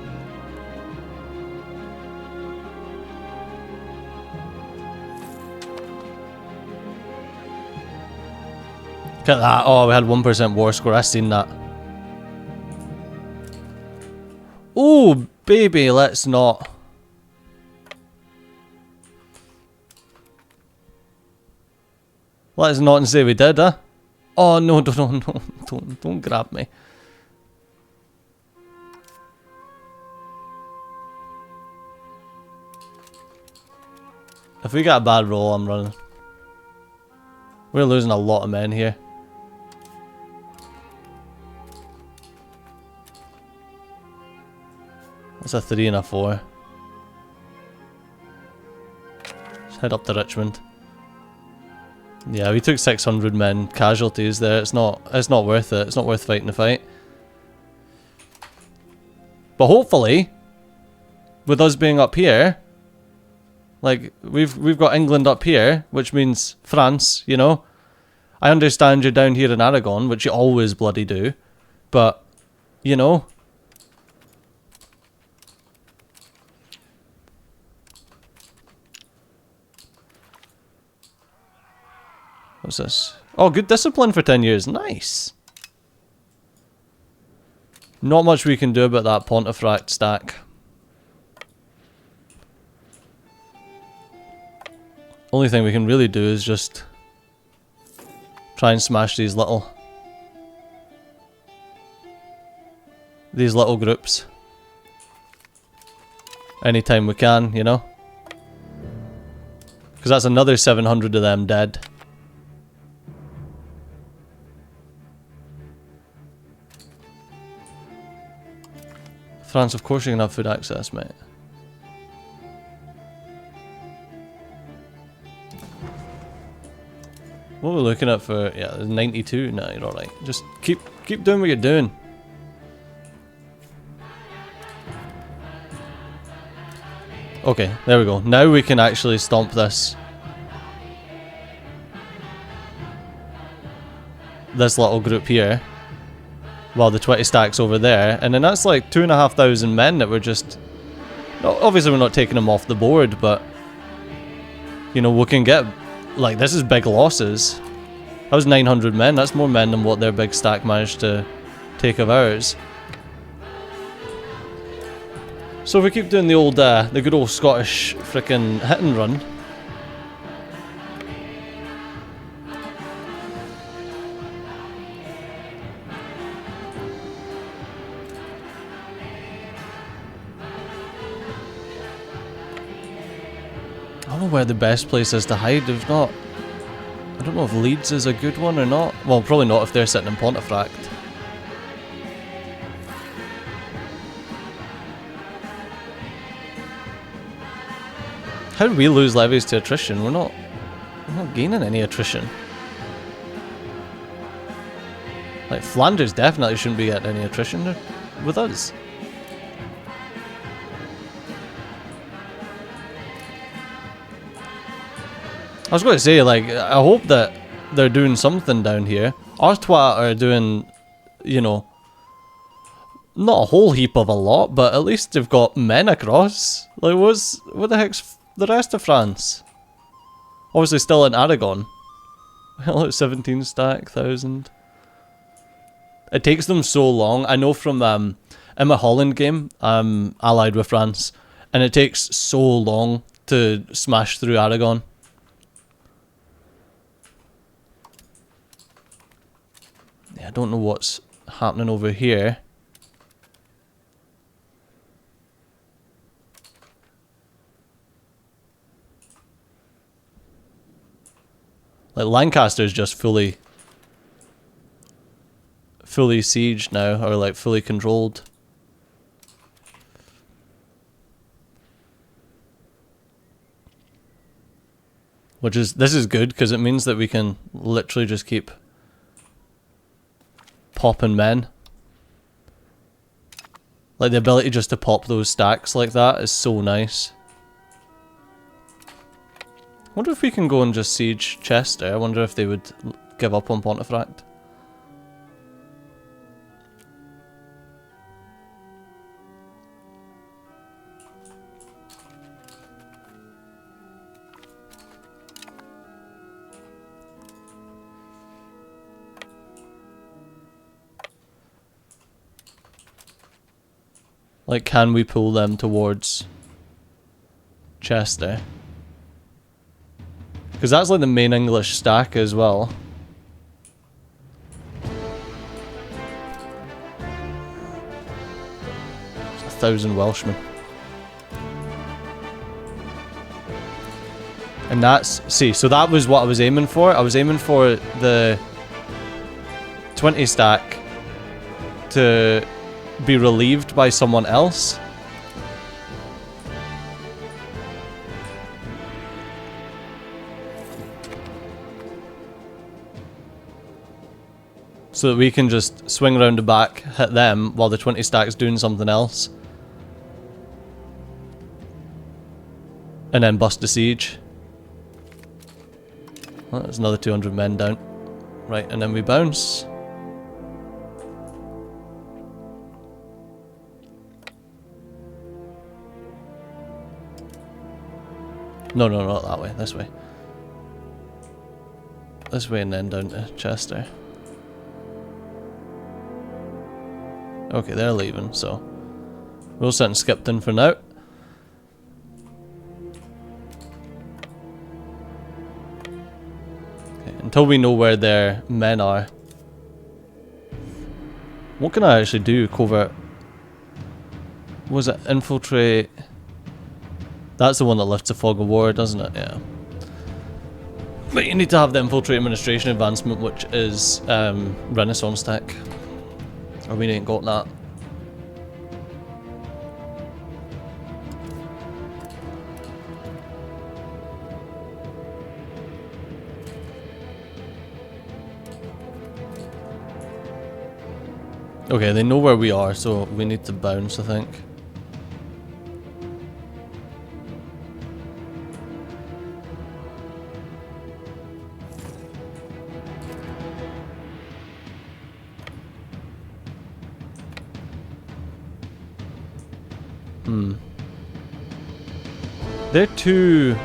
Look at that. Oh, we had 1% war score. I've seen that. Oh, baby, let's not. Let's not say we did, huh? Oh, no, don't grab me. If we get a bad roll, I'm running. We're losing a lot of men here. That's a 3 and a 4. Let's head up to Richmond. Yeah, we took 600 men casualties there. It's not worth it. It's not worth fighting the fight. But hopefully, with us being up here, like we've got England up here, which means France, you know. I understand you're down here in Aragon, which you always bloody do, but you know. What's this? Oh, good discipline for 10 years. Nice. Not much we can do about that Pontefract stack. Only thing we can really do is just try and smash these little groups anytime we can, you know, because that's another 700 of them dead. France, of course you can have food access, mate. What are we looking at for? Yeah, 92. No, you're alright. Just keep doing what you're doing. Okay, there we go. Now we can actually stomp this little group here, while the 20 stacks over there, and then that's like 2,500 men that we're just... No, obviously we're not taking them off the board, but you know, we can get... Like, this is big losses. That was 900 men. That's more men than what their big stack managed to take of ours. So if we keep doing the old, the good old Scottish frickin' hit and run. I don't know where the best place is to hide. If not, I don't know if Leeds is a good one or not. Well, probably not if they're sitting in Pontefract. How did we lose levies to attrition? We're not gaining any attrition. Like, Flanders definitely shouldn't be getting any attrition with us. I was going to say, like, I hope that they're doing something down here. Artois are doing, you know, not a whole heap of a lot, but at least they've got men across. Like, what the heck's the rest of France? Obviously still in Aragon, Well, it's 17 stack, 1,000. It takes them so long. I know from in my Holland game, I'm allied with France, and it takes so long to smash through Aragon. Yeah, I don't know what's happening over here. Like Lancaster is just fully sieged now, or like fully controlled. This is good because it means that we can literally just keep popping men. Like the ability just to pop those stacks like that is so nice. I wonder if we can go and just siege Chester. I wonder if they would give up on Pontefract. Like, can we pull them towards Chester? Because that's like the main English stack as well. 1,000 Welshmen. And that's, see, so that was what I was aiming for. I was aiming for the 20 stack to be relieved by someone else. So that we can just swing around the back, hit them, while the 20 stack's doing something else. And then bust the siege. Well, there's another 200 men down. Right, and then we bounce. No, no, not that way, this way. This way and then down to Chester. Okay, they're leaving, so we'll send Skipton for now. Okay, until we know where their men are. What can I actually do? Covert. Was it infiltrate? That's the one that lifts the fog of war, doesn't it? Yeah. But you need to have the infiltrate administration advancement, which is Renaissance tech. Or we ain't got that. Okay, they know where we are, so we need to bounce, I think. They're too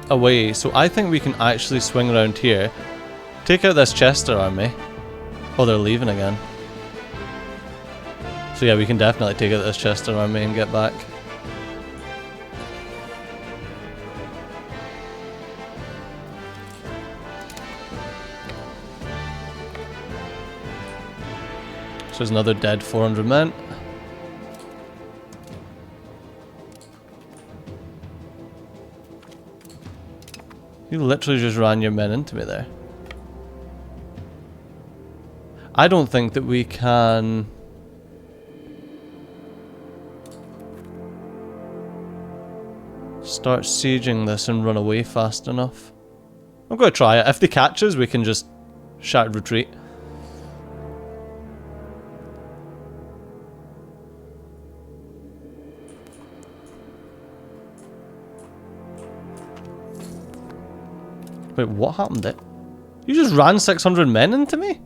away, so I think we can actually swing around here, take out this Chester army. Oh, they're leaving again. So yeah, we can definitely take out this Chester army and get back. So there's another dead 400 men. You literally just ran your men into me there. I don't think that we can... start sieging this and run away fast enough. I'm going to try it. If they catch us, we can just shattered retreat. Wait, what happened there? You just ran 600 men into me?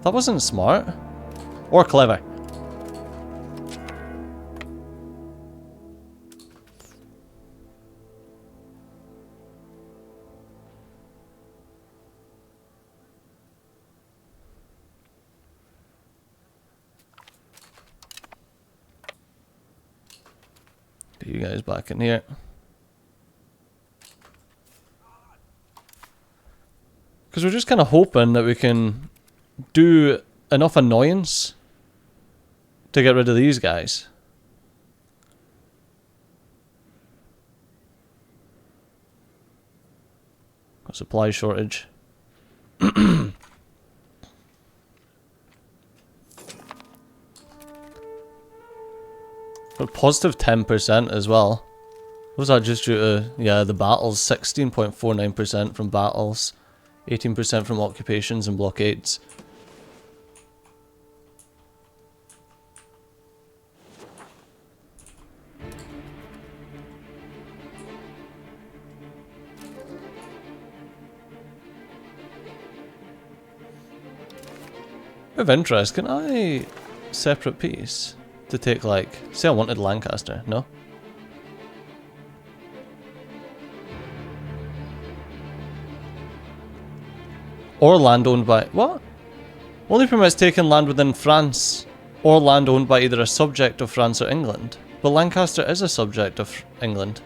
That wasn't smart. Or clever. Get you guys back in here. Because we're just kind of hoping that we can do enough annoyance to get rid of these guys. Got supply shortage. But positive 10% as well. Was that just due to, yeah, the battles? 16.49% from battles. 18% from occupations and blockades. Of interest, can I separate piece to take, like, say I wanted Lancaster, no? Or land owned by, what? Only permits taking land within France, or land owned by either a subject of France or England. But Lancaster is a subject of England.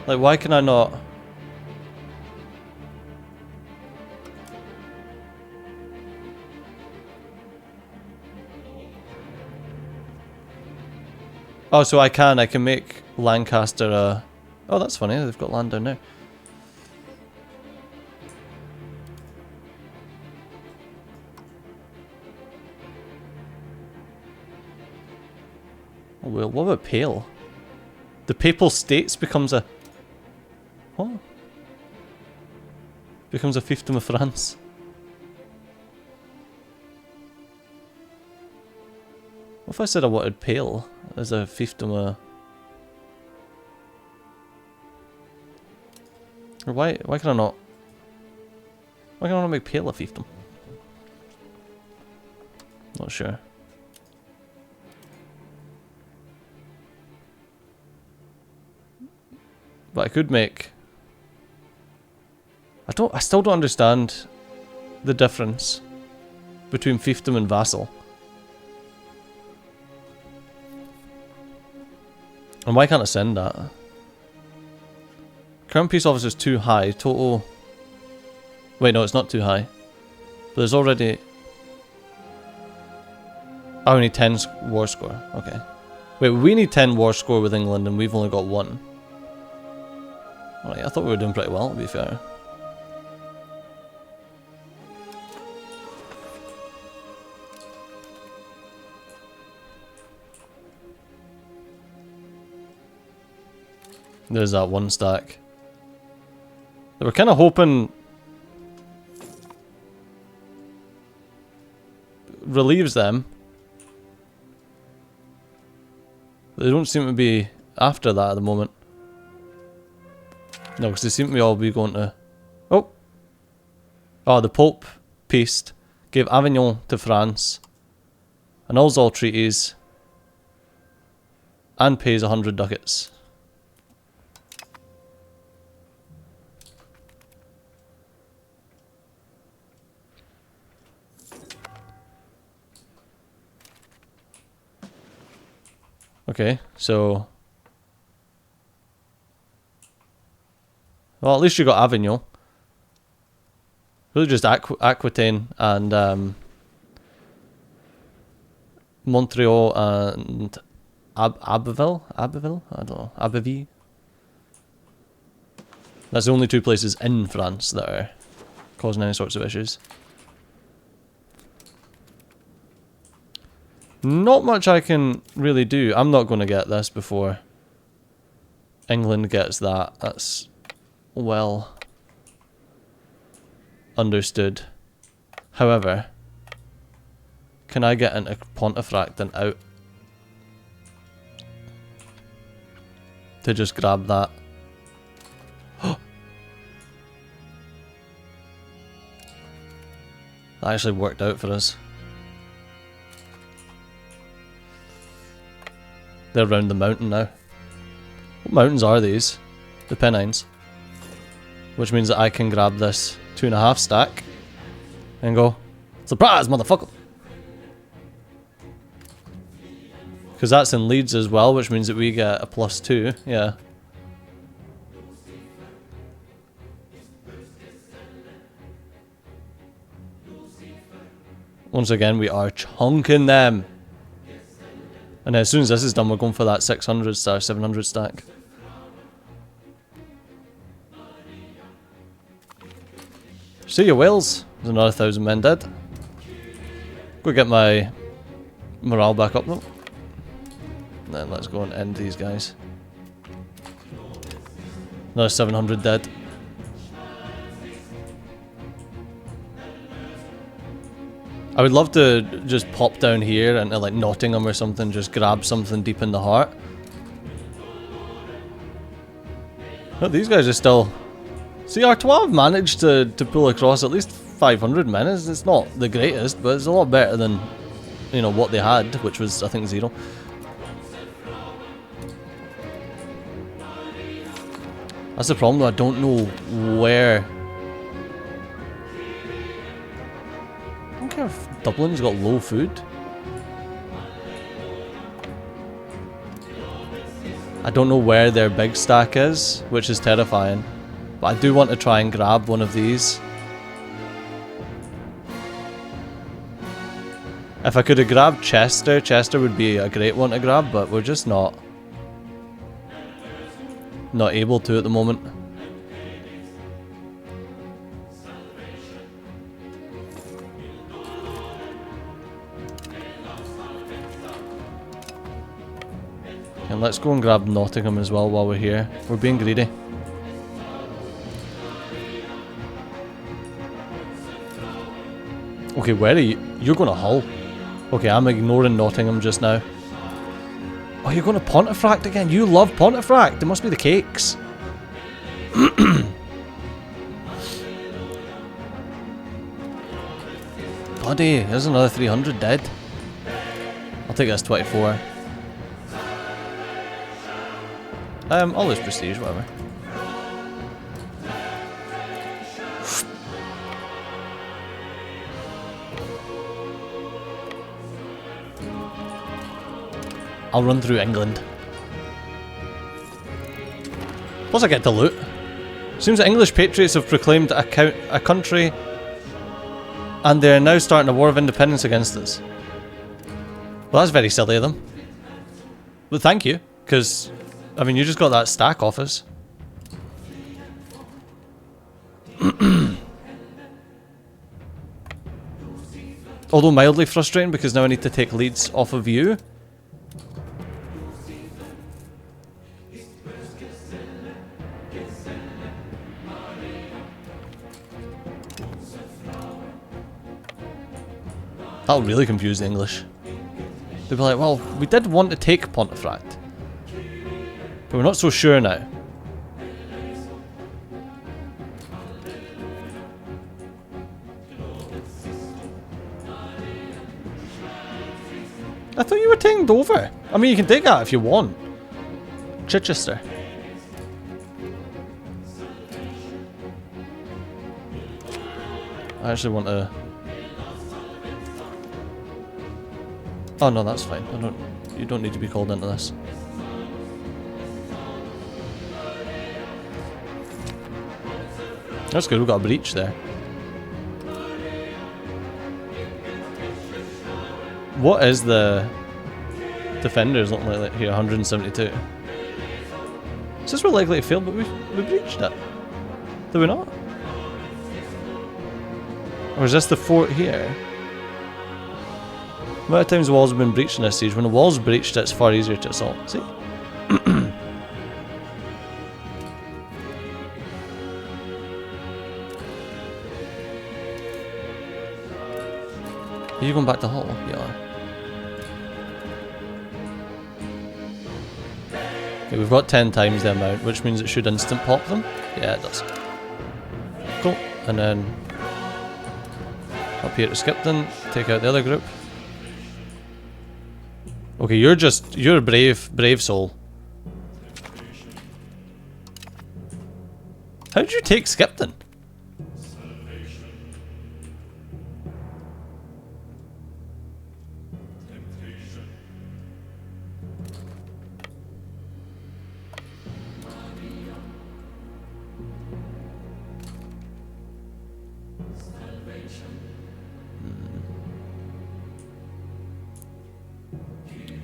Like, why can I not? Oh, so I can make Lancaster a... Oh, that's funny, they've got land down there. Oh, well, what about Pale? The Papal States becomes a... What? Becomes a fiefdom of France. What if I said I wanted Pale as a fiefdom of... Or why can I not... Why can I not make Pale a fiefdom? Not sure. But I could make... I still don't understand the difference between fiefdom and vassal. And why can't I send that? Current peace officer is too high. Total... Wait, no, it's not too high. But there's already... Oh, we need 10 war score. Okay. Wait, we need 10 war score with England and we've only got 1. Alright, I thought we were doing pretty well, to be fair. There's that one stack. They were kind of hoping... relieves them. They don't seem to be after that at the moment. No, because they seem to all be going to... Oh! Oh, the Pope peaced. Gave Avignon to France. Annuls all treaties. And pays 100 ducats. Okay, so... Well, at least you got Avignon. Really just Aquitaine and Montreal and Abbeville? Abbeville? I don't know. Abbeville? That's the only 2 places in France that are causing any sorts of issues. Not much I can really do. I'm not going to get this before England gets that. That's well understood. However, can I get into Pontefract and out to just grab that? That actually worked out for us. They're around the mountain now. What mountains are these? The Pennines. Which means that I can grab this 2.5 stack and go, surprise, motherfucker! Because that's in Leeds as well, which means that we get a +2, yeah. Once again, we are chunking them. And as soon as this is done, we're going for that 600 star, 700 stack. See you, Wales. There's another 1,000 men dead. Go get my morale back up though. And then let's go and end these guys. Another 700 dead. I would love to just pop down here into like Nottingham or something, just grab something deep in the heart. But these guys are still... See, Artois have managed to pull across at least 500 men. It's not the greatest, but it's a lot better than, you know, what they had, which was, I think, 0. That's the problem though, I don't know where... I don't care if Dublin's got low food. I don't know where their big stack is, which is terrifying. But I do want to try and grab one of these. If I could have grabbed Chester, Chester would be a great one to grab, but we're just not able to at the moment. And let's go and grab Nottingham as well while we're here. We're being greedy. Okay, where are you? You're going to Hull. Okay, I'm ignoring Nottingham just now. Oh, you're going to Pontefract again? You love Pontefract. It must be the cakes. Bloody, there's another 300 dead. I'll take this 24. I'll lose prestige, whatever. I'll run through England. Plus I get to loot. Seems that English patriots have proclaimed a country and they're now starting a war of independence against us. Well, that's very silly of them. But thank you, because, I mean, you just got that stack off us. Although mildly frustrating, because now I need to take Leeds off of you. That'll really confuse the English. They'll be like, well, we did want to take Pontefract, but we're not so sure now. I thought you were taking Dover. I mean, you can take that if you want. Chichester. I actually want to... Oh no, that's fine. You don't need to be called into this. That's good, we've got a breach there. What is the defenders looking like here? 172. It says we're likely to fail, but we breached it. Did we not? Or is this the fort here? The amount of times the walls have been breached in this siege. When the wall's breached, it's far easier to assault. See? Are you going back to Hull? You are. Okay, we've got 10 times the amount, which means it should instant pop them. Yeah, it does. Cool. And then up here to Skipton, take out the other group. Okay, you're a brave soul. How did you take Skipton?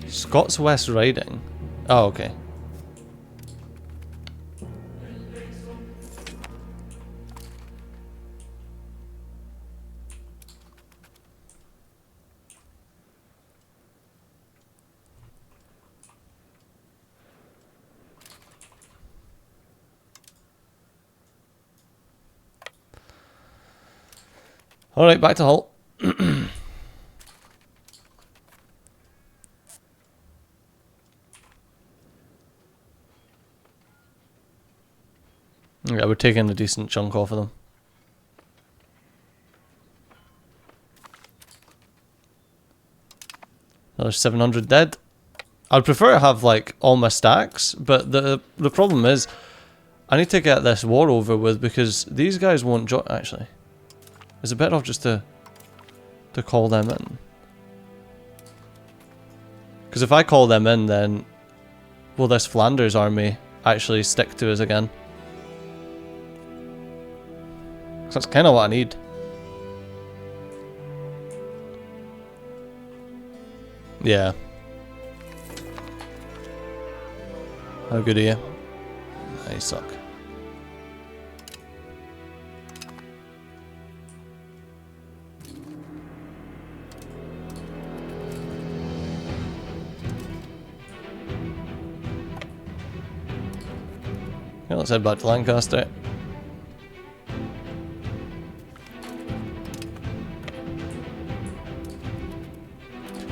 Scots West Riding. Oh, okay. Alright, back to Hull. Yeah, we're taking a decent chunk off of them. Another 700 dead. I'd prefer to have like all my stacks, but the problem is I need to get this war over with because these guys won't join. Actually, is it better off just to call them in? Because if I call them in, then will this Flanders army actually stick to us again? Because that's kind of what I need. Yeah. How good are you? Nah, you suck. Okay, let's head back to Lancaster.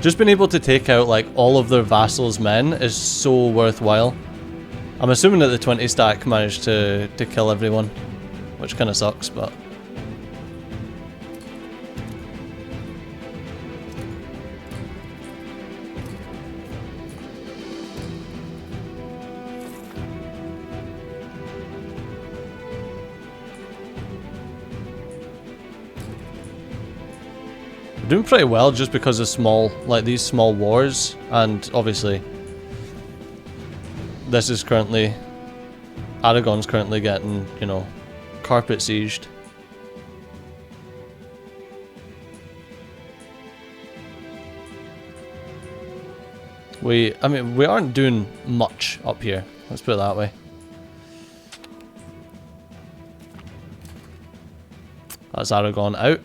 Just being able to take out like all of their vassals' men is so worthwhile. I'm assuming that the 20 stack managed to kill everyone, which kind of sucks, but... We're doing pretty well just because of small, like these small wars, and obviously this is currently, Aragon's currently getting, you know, carpet sieged. I mean, we aren't doing much up here, let's put it that way. That's Aragon out.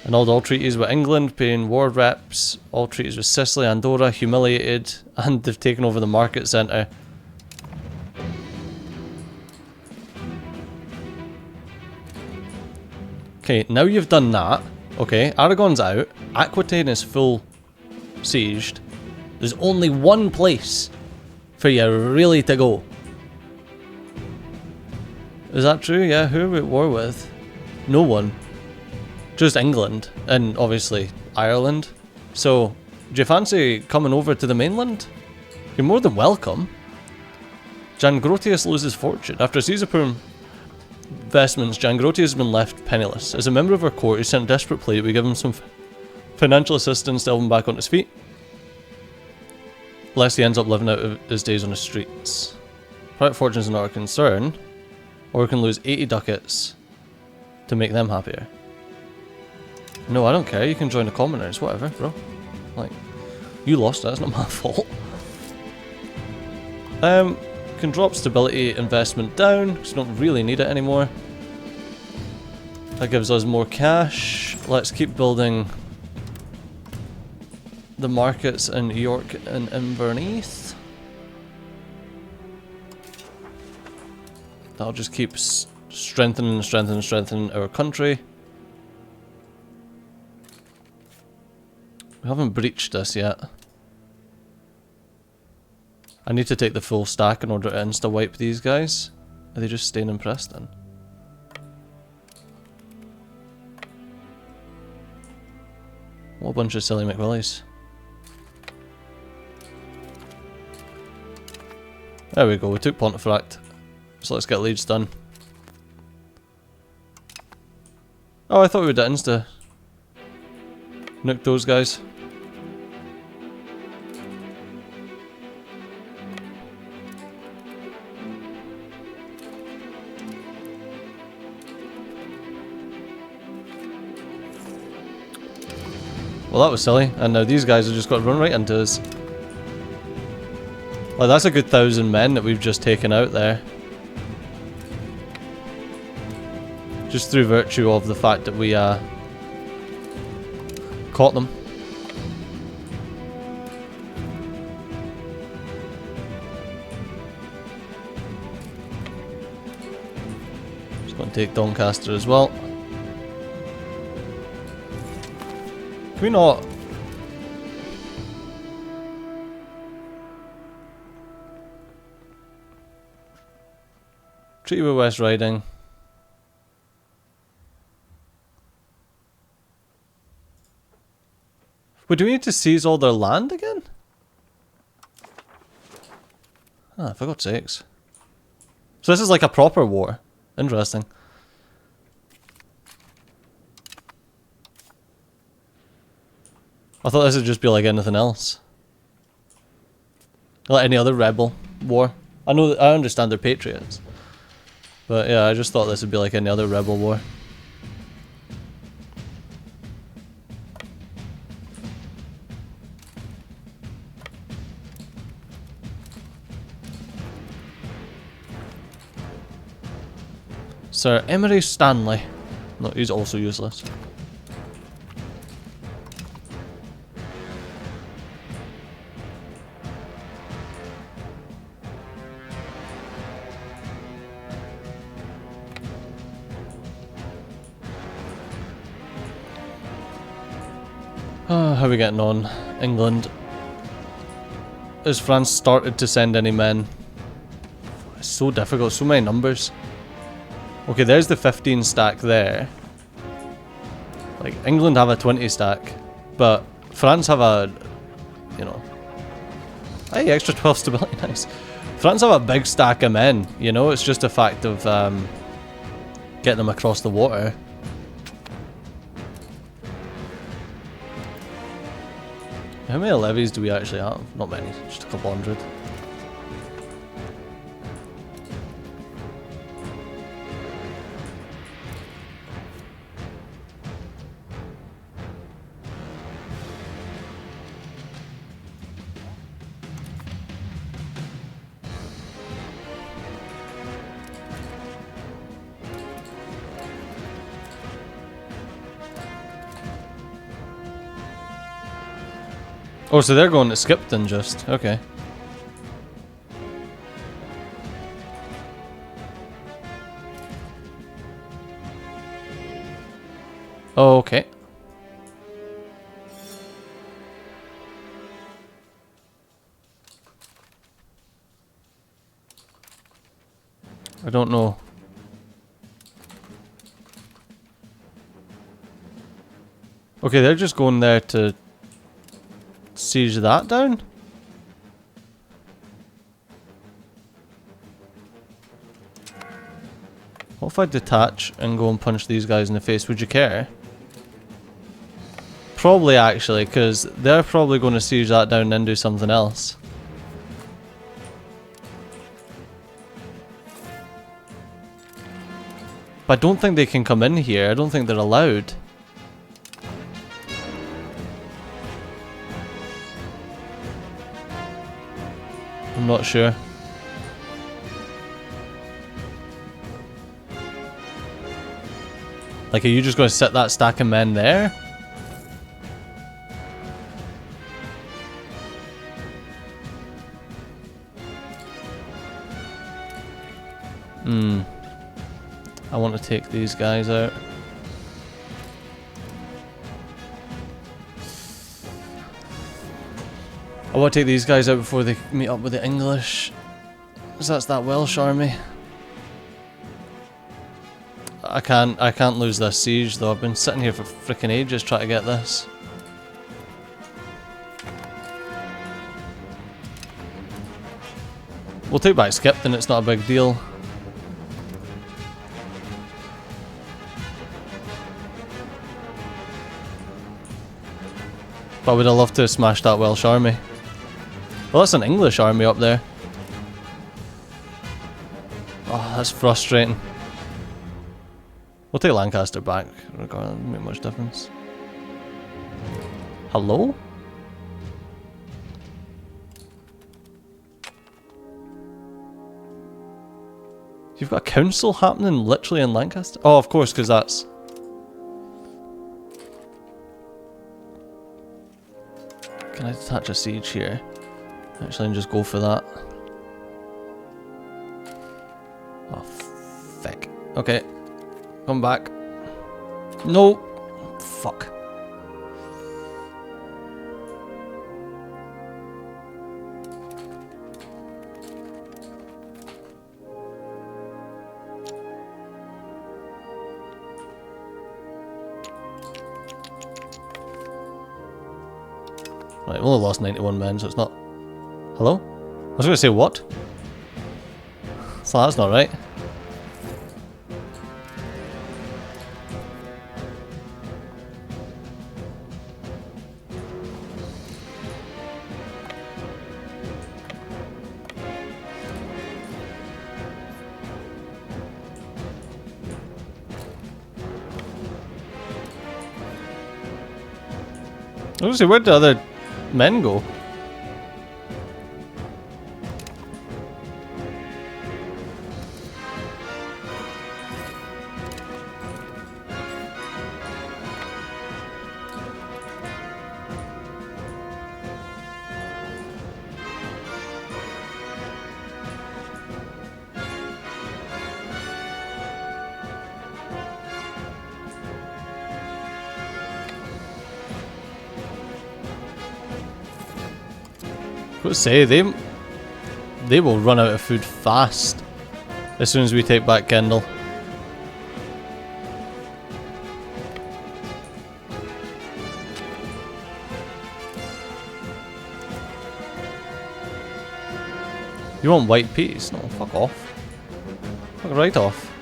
Annulled all treaties with England, paying war reps, all treaties with Sicily, Andorra, humiliated, and they've taken over the market centre. Okay, now you've done that. Okay, Aragon's out. Aquitaine is full sieged. There's only one place for you really to go. Is that true? Yeah, who are we at war with? No one. Just England, and obviously Ireland. So, do you fancy coming over to the mainland? You're more than welcome. Jan Grotius loses fortune. After a series of poor investments, Jan Grotius has been left penniless. As a member of our court, he sent a desperate plea that we give him some financial assistance to help him back on his feet, lest he ends up living out of his days on the streets. Private fortunes are not our concern, or we can lose 80 ducats to make them happier. No, I don't care. You can join the commoners, whatever, bro. Like, you lost that. It's not my fault. Can drop stability investment down, because we don't really need it anymore. That gives us more cash. Let's keep building the markets in York and Inverness. That'll just keep strengthening our country. We haven't breached this yet. I need to take the full stack in order to insta-wipe these guys. Are they just staying in Preston? What a bunch of silly McWillies. There we go, we took Pontefract. So let's get Leeds done. Oh, I thought we would insta nuke those guys. Well, that was silly. And now these guys have just got to run right into us. Like, that's a good 1,000 men that we've just taken out there. Just through virtue of the fact that we caught them. Just going to take Doncaster as well. Can we not? Treaty with West Riding. Wait, do we need to seize all their land again? Ah, for God's sakes. So this is like a proper war. Interesting. I thought this would just be like anything else. Like any other rebel war. I know, I understand they're patriots. But yeah, I just thought this would be like any other rebel war. Sir Emery Stanley. No, he's also useless. How are we getting on? England. Has France started to send any men? It's so difficult, so many numbers. Okay, there's the 15 stack there. Like, England have a 20 stack, but France have a, you know... Hey, extra 12 stability, nice. France have a big stack of men, you know, it's just a fact of getting them across the water. How many levies do we actually have? Not many, just a couple hundred. Oh, so they're going to Skipton just. Okay. Oh, okay. I don't know. Okay, they're just going there to siege that down? What if I detach and go and punch these guys in the face? Would you care? Probably actually, because they're probably going to siege that down and then do something else. But I don't think they can come in here. I don't think they're allowed. I'm not sure. Like, are you just going to sit that stack of men there? I want to take these guys out. I want to take these guys out before they meet up with the English. Because that's that Welsh army. I can't lose this siege though. I've been sitting here for freaking ages trying to get this. We'll take back Skipton, it's not a big deal. But I would have loved to have smashed that Welsh army. Well, that's an English army up there. Oh, that's frustrating. We'll take Lancaster back, regardless, it doesn't make much difference. Hello? You've got a council happening literally in Lancaster? Oh, of course, because that's... Can I attach a siege here? Actually, and just go for that. Oh, feck. Okay. Come back. No! Fuck. Right, we only lost 91 men, so it's not... Hello? I was going to say what? So that's not right. I was going to say, where'd the other men go? Let's say they will run out of food fast as soon as we take back Kendall. You want white peas? No, fuck off. Fuck right off.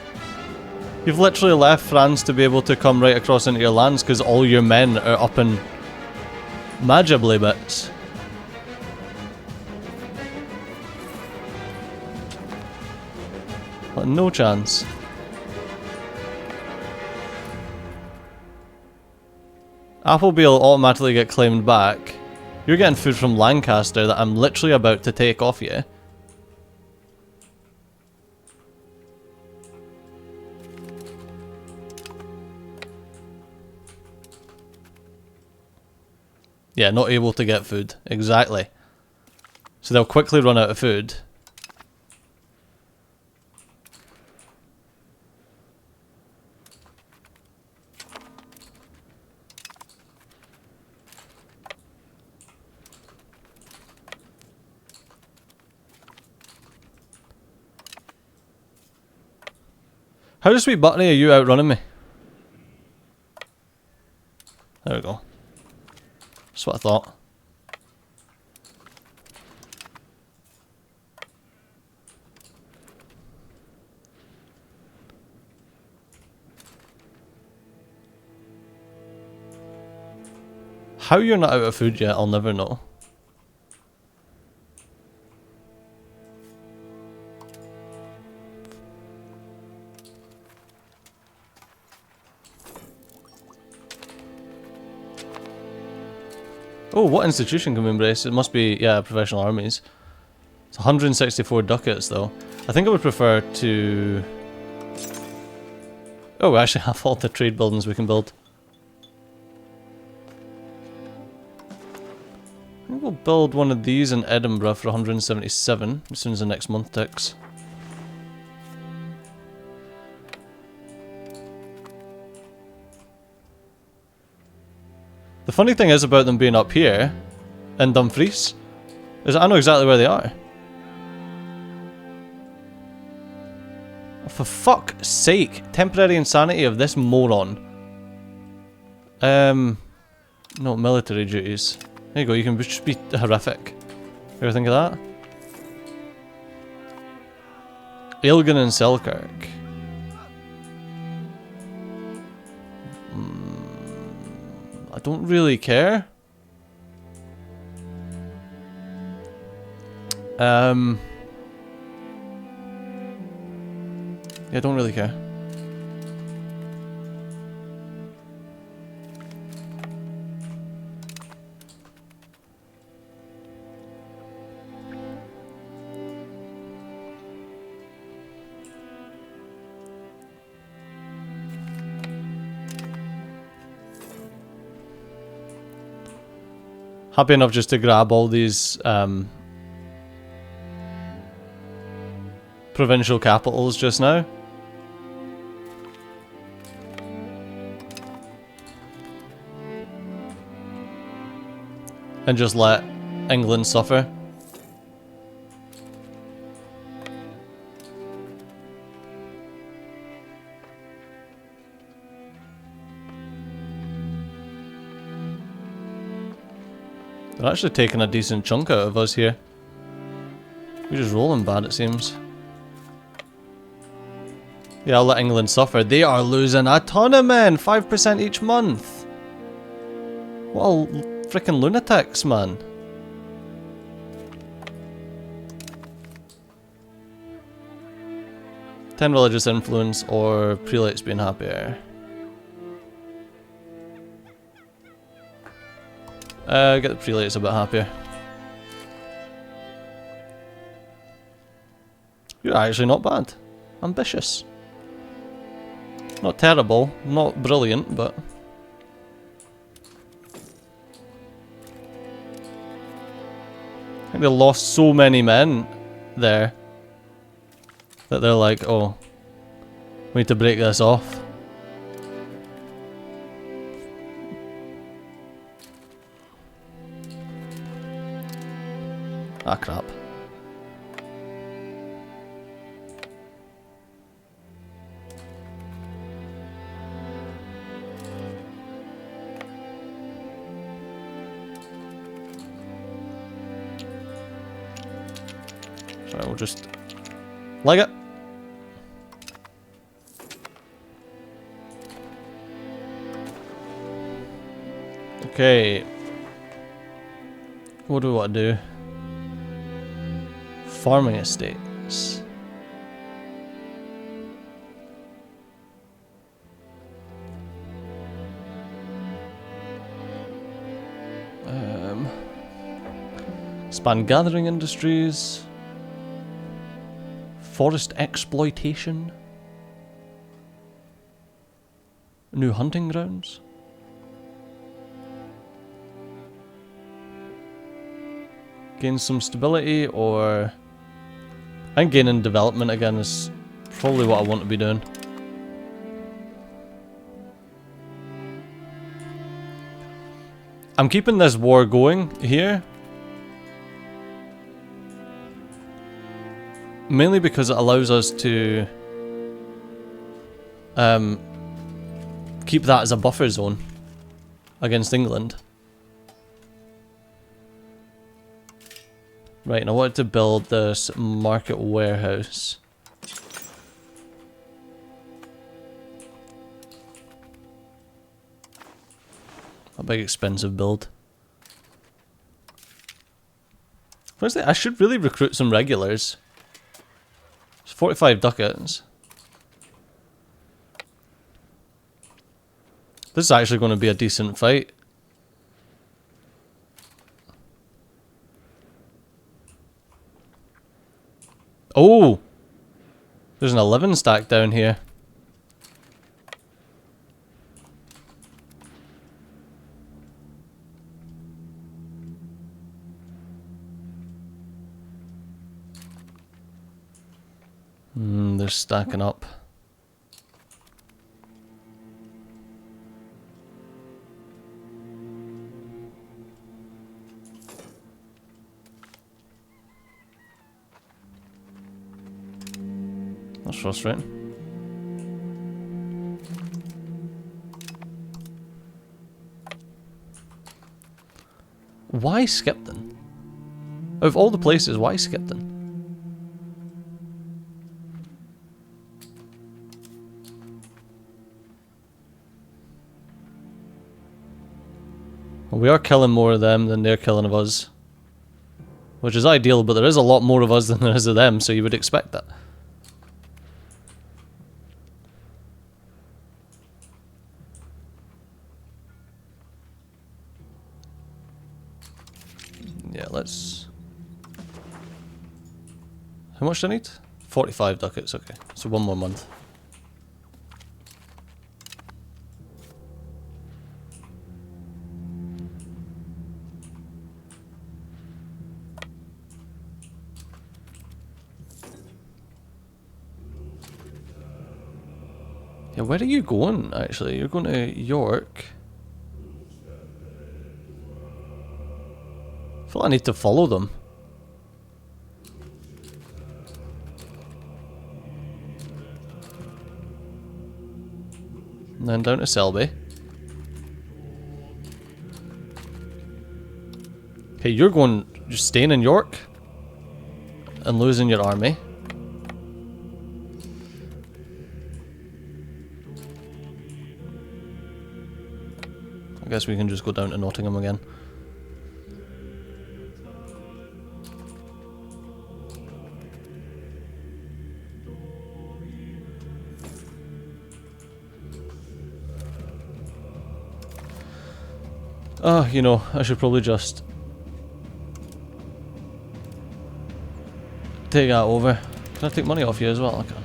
You've literally left France to be able to come right across into your lands because all your men are up in Majably bits. No chance. Appleby will automatically get claimed back. You're getting food from Lancaster that I'm literally about to take off you. Yeah, not able to get food. Exactly. So they'll quickly run out of food. How does Sweet Buttony are you outrunning me? There we go. That's what I thought. How you're not out of food yet, I'll never know. Oh, what institution can we embrace? It must be, yeah, professional armies. It's 164 ducats, though. I think I would prefer to... Oh, we actually have all the trade buildings we can build. I think we'll build one of these in Edinburgh for 177 as soon as the next month ticks. The funny thing is about them being up here, in Dumfries, is I know exactly where they are. Oh, for fuck's sake, temporary insanity of this moron. No, military duties. There you go, you can just be horrific. You ever think of that? Ailgun and Selkirk. I don't really care. Yeah, I don't really care. Happy enough just to grab all these provincial capitals just now. And just let England suffer. They're actually taking a decent chunk out of us here. We're just rolling bad, it seems. Yeah, I'll let England suffer. They are losing a ton of men! 5% each month! What a freaking lunatics, man. Ten religious influence or prelates being happier. Get the prelates a bit happier. You're actually not bad. Ambitious. Not terrible, not brilliant, but... I think they lost so many men there that they're like, oh, we need to break this off. Ah, crap. So we'll just leg it. Okay. What do we want to do? Farming estates. Expand gathering industries. Forest exploitation. New hunting grounds. Gain some stability, or I think gaining development again is probably what I want to be doing. I'm keeping this war going here mainly because it allows us to keep that as a buffer zone against England. Right, and I wanted to build this market warehouse. A big expensive build. Honestly, I should really recruit some regulars. It's 45 ducats. This is actually going to be a decent fight. Oh! There's an 11 stack down here. They're stacking up. That's frustrating. Why Skipton? Of all the places, why Skipton? Well, we are killing more of them than they're killing of us. Which is ideal, but there is a lot more of us than there is of them, so you would expect that. Yeah, let's... How much do I need? 45 ducats, okay. So one more month. Now, where are you going, actually? You're going to York. I feel like I need to follow them. And then down to Selby. Okay, you're staying in York and losing your army. I guess we can just go down to Nottingham again. Oh, you know, I should probably just take that over. Can I take money off you as well? I can.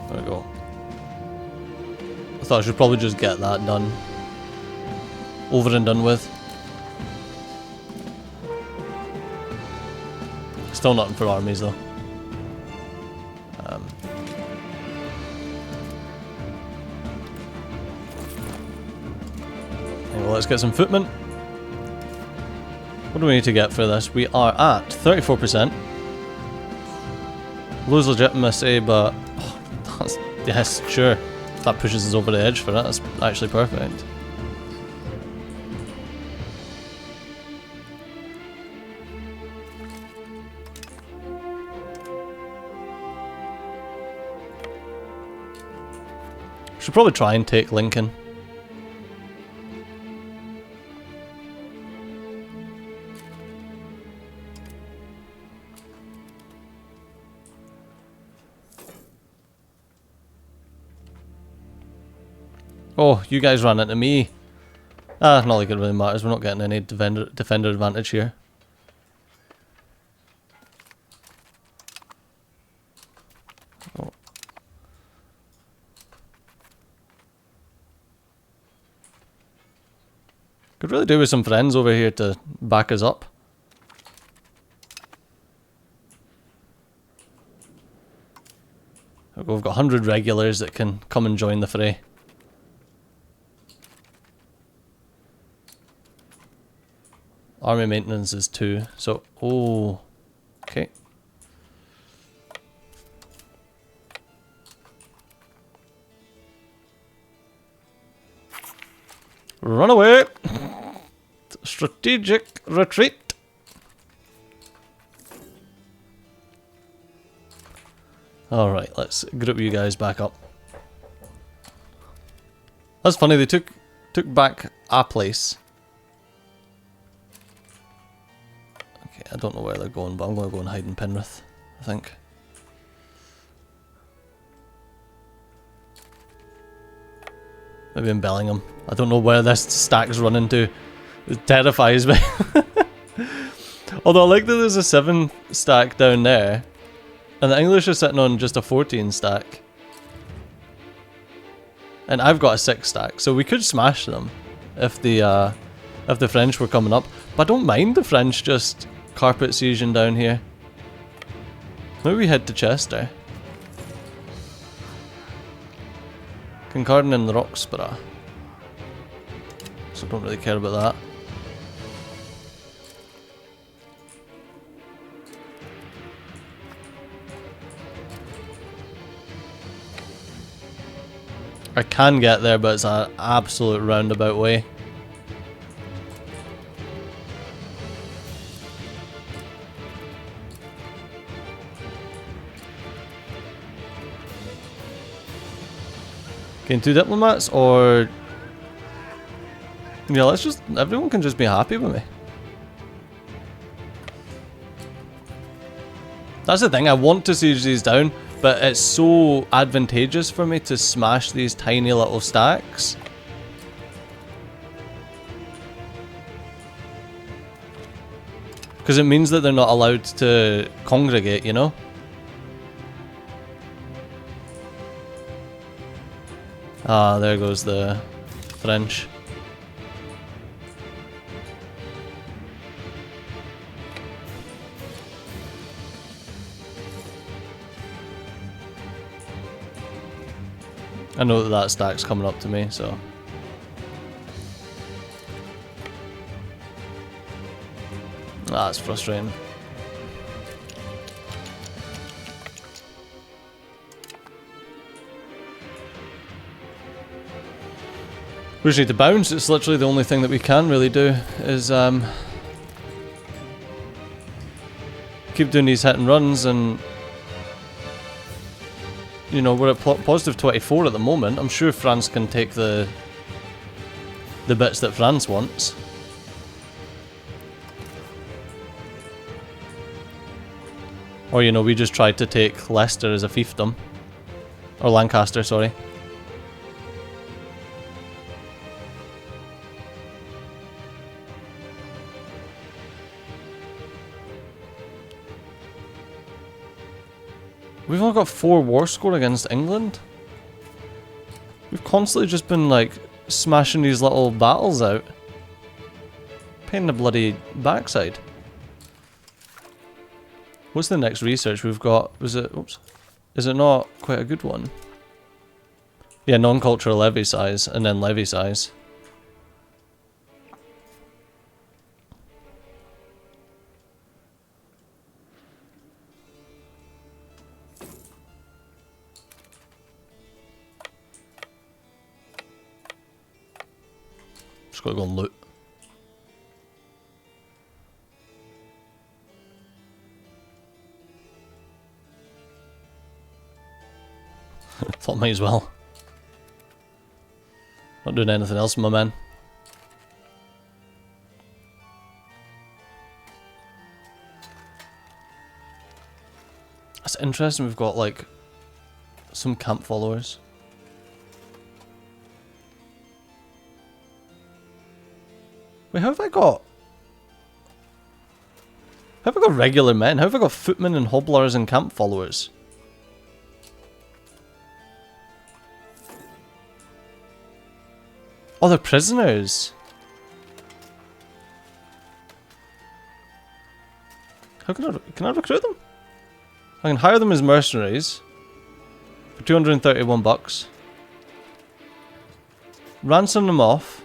There we go. I thought I should probably just get that done. Over and done with. Still nothing for armies though. Well, let's get some footmen. What do we need to get for this? We are at 34%. Lose legitimacy, but yes, sure. That pushes us over the edge for that. That's actually perfect. Should probably try and take Lincoln. Oh, you guys ran into me. Ah, not like it really matters. We're not getting any defender advantage here. Oh. Could really do with some friends over here to back us up. We've got 100 regulars that can come and join the fray. Army maintenance is 2, so, oh, okay. Run away! Strategic retreat! Alright, let's group you guys back up. That's funny, they took back a place. I don't know where they're going, but I'm going to go and hide in Penrith, I think. Maybe in Bellingham. I don't know where this stack's running to. It terrifies me. Although I like that there's a 7 stack down there, and the English are sitting on just a 14 stack. And I've got a 6 stack, so we could smash them if the French were coming up. But I don't mind the French just carpet sieging down here. Maybe we head to Chester. Kincardine and Roxburgh. So I don't really care about that. I can get there, but it's an absolute roundabout way. Getting 2 diplomats, or yeah, let's just, everyone can just be happy with me. That's the thing, I want to siege these down, but it's so advantageous for me to smash these tiny little stacks. Because it means that they're not allowed to congregate, you know? Ah, there goes the French. I know that that stack's coming up to me, so... That's frustrating. We just need to bounce. It's literally the only thing that we can really do is keep doing these hit and runs, and you know, we're at positive 24 at the moment. I'm sure France can take the bits that France wants. Or, you know, we just tried to take Leicester as a fiefdom. Or Lancaster, sorry. We've only got 4 war score against England. We've constantly just been, like, smashing these little battles out. Pain in the bloody backside. What's the next research we've got? Was it... Oops. Is it not quite a good one? Yeah, non-cultural levy size, and then levy size. Just gotta go and loot. Thought might as well. Not doing anything else, my man. That's interesting, we've got like some camp followers. Wait, how have I got... How have I got regular men? How have I got footmen and hobblers and camp followers? Oh, they're prisoners. How can I recruit them? I can hire them as mercenaries for 231 bucks. Ransom them off.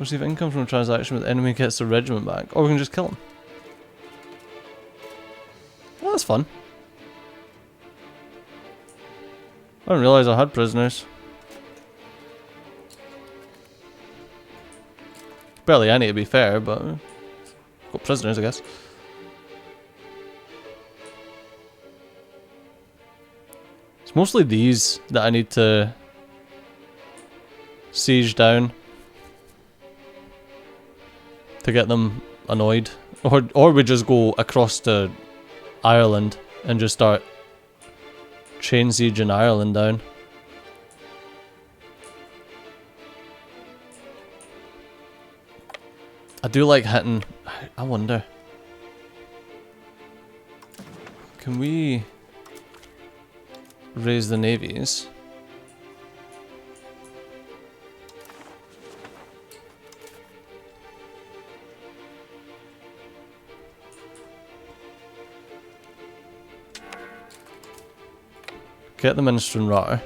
Receive income from a transaction with enemy gets the regiment back. Or we can just kill them. Well, that's fun. I didn't realise I had prisoners. Barely any, to be fair, but got prisoners, I guess. It's mostly these that I need to siege down to get them annoyed, or we just go across to Ireland and just start chain sieging Ireland down. I do like hitting. I wonder, can we raise the navies? Get them in Stranraer.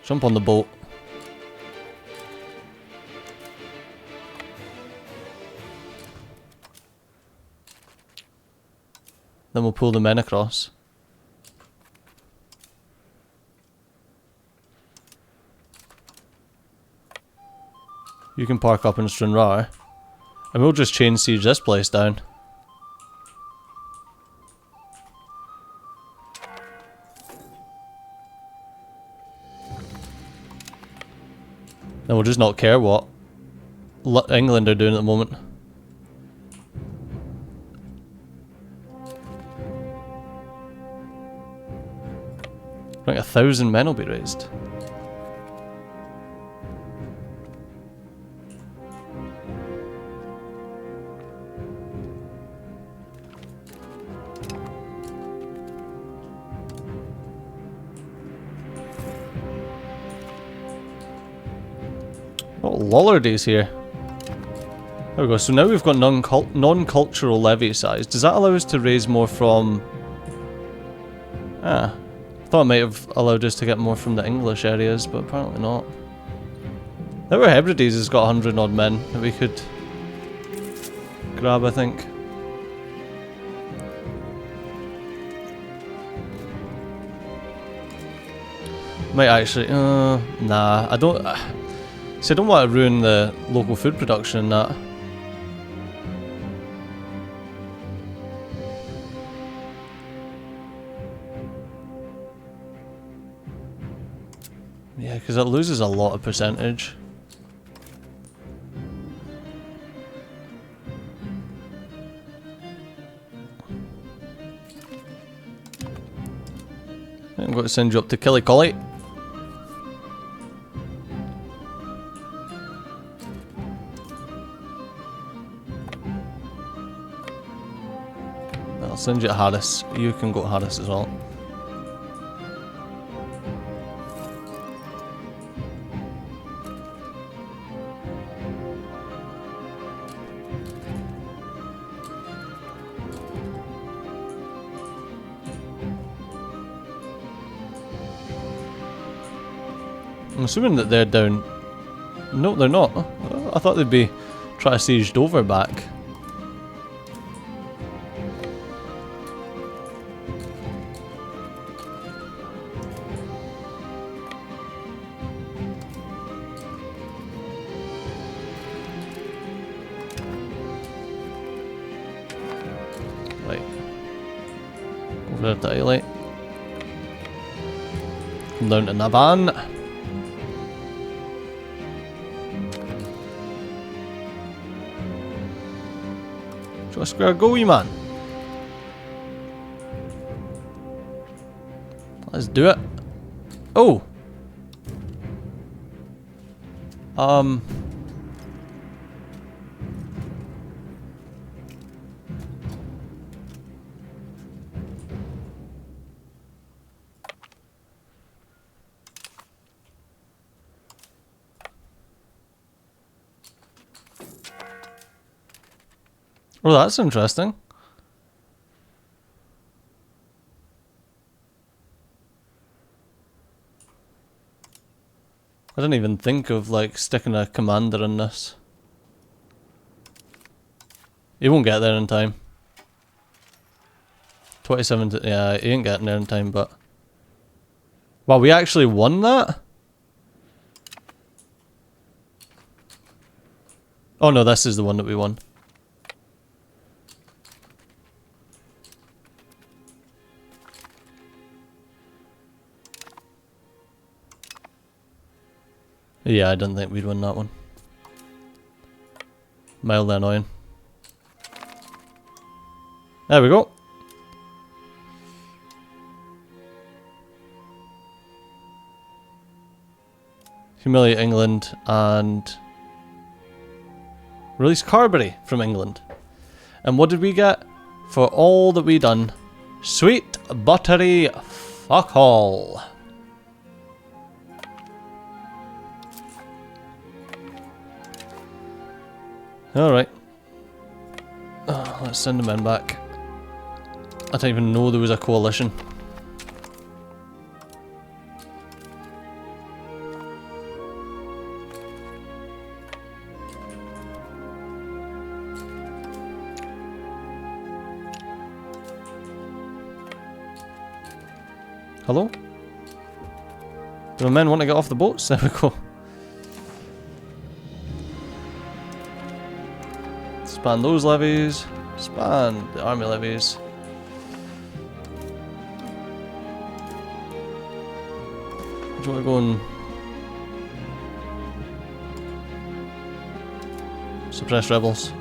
Jump on the boat. Then we'll pull the men across. You can park up in Stranraer. And we'll just chain siege this place down. And we'll just not care what England are doing at the moment. Like 1,000 men will be raised. Oh, Lollardy's here. There we go. So now we've got non-cultural levy size. Does that allow us to raise more from... Ah. Thought it might have allowed us to get more from the English areas, but apparently not. Our Hebrides has got 100 odd men that we could grab, I think. Might actually... nah, I don't... See, I don't want to ruin the local food production in that. Yeah, because it loses a lot of percentage. I'm going to send you up to Killycolly. I'll send you to Harris. You can go to Harris as well. I'm assuming that they're down. No, they're not. I thought they'd be trying to siege Dover back. Right. Over there to Islay. Come down to Navan. Square go, you man. Let's do it. Oh. Oh, that's interesting. I didn't even think of, like, sticking a commander in this. He won't get there in time. 27 to, yeah, he ain't getting there in time, but... Wow, we actually won that? Oh no, this is the one that we won. Yeah, I didn't think we'd win that one. Mildly annoying. There we go. Humiliate England and release Carberry from England. And what did we get for all that we done? Sweet buttery fuck all. Alright. Let's send the men back. I didn't even know there was a coalition. Hello? Do the men want to get off the boats? There we go. Span those levies. Span the army levies. Do you want to go and suppress rebels?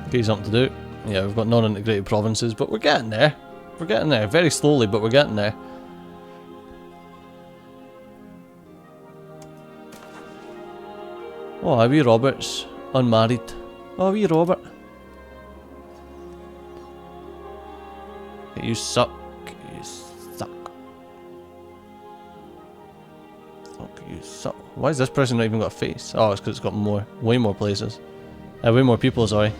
Give you something to do. Yeah, we've got non-integrated provinces, but we're getting there. We're getting there. Very slowly, but we're getting there. Oh, wee Robert's unmarried. Oh, wee Robert. You suck. You suck. Fuck, you suck. Why is this person not even got a face? Oh, it's because it's got way more places. Way more people, sorry.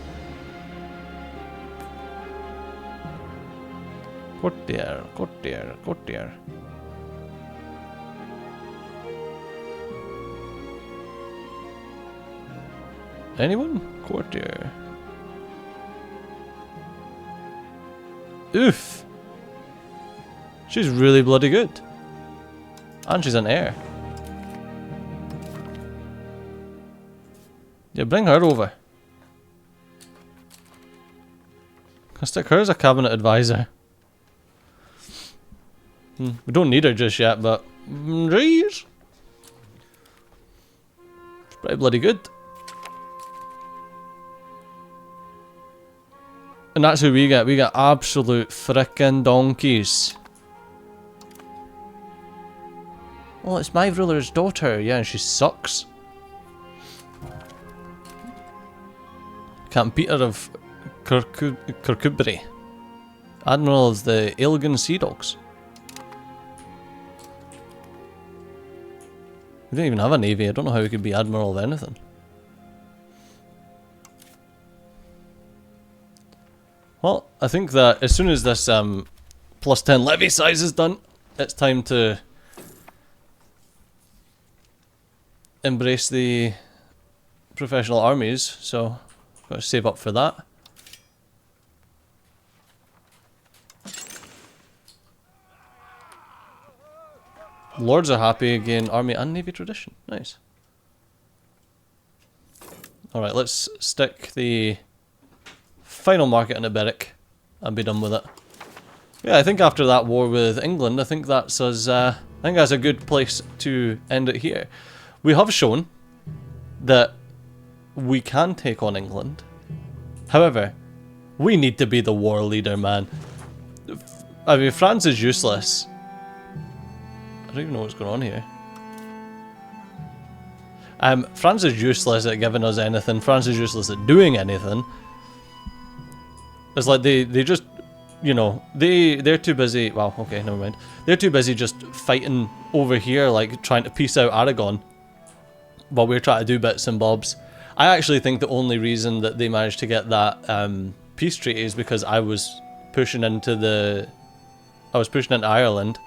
Courtier, courtier, courtier. Anyone? Courtier. Oof. She's really bloody good. And she's an heir. Yeah, bring her over. I'll stick her as a cabinet advisor. We don't need her just yet, but she's pretty bloody good. And that's who we get. We get absolute frickin' donkeys. Well, it's my ruler's daughter. Yeah, and she sucks. Captain Peter of Kirkcudbright. Admiral of the Elgin Sea Dogs. We don't even have a navy. I don't know how we could be admiral of anything. Well, I think that as soon as this plus 10 levy size is done, it's time to embrace the professional armies, so got to save up for that. Lords are happy, again, army and navy tradition. Nice. Alright, let's stick the final market in a Berwick and be done with it. Yeah, I think after that war with England, I think that's us. I think that's a good place to end it here. We have shown that we can take on England. However, we need to be the war leader, man. I mean, France is useless. I don't even know what's going on here. France is useless at giving us anything. France is useless at doing anything. It's like they just, you know, they're too busy. Well, okay, never mind. They're too busy just fighting over here, like trying to piece out Aragon, while we're trying to do bits and bobs. I actually think the only reason that they managed to get that peace treaty is because I was pushing into Ireland,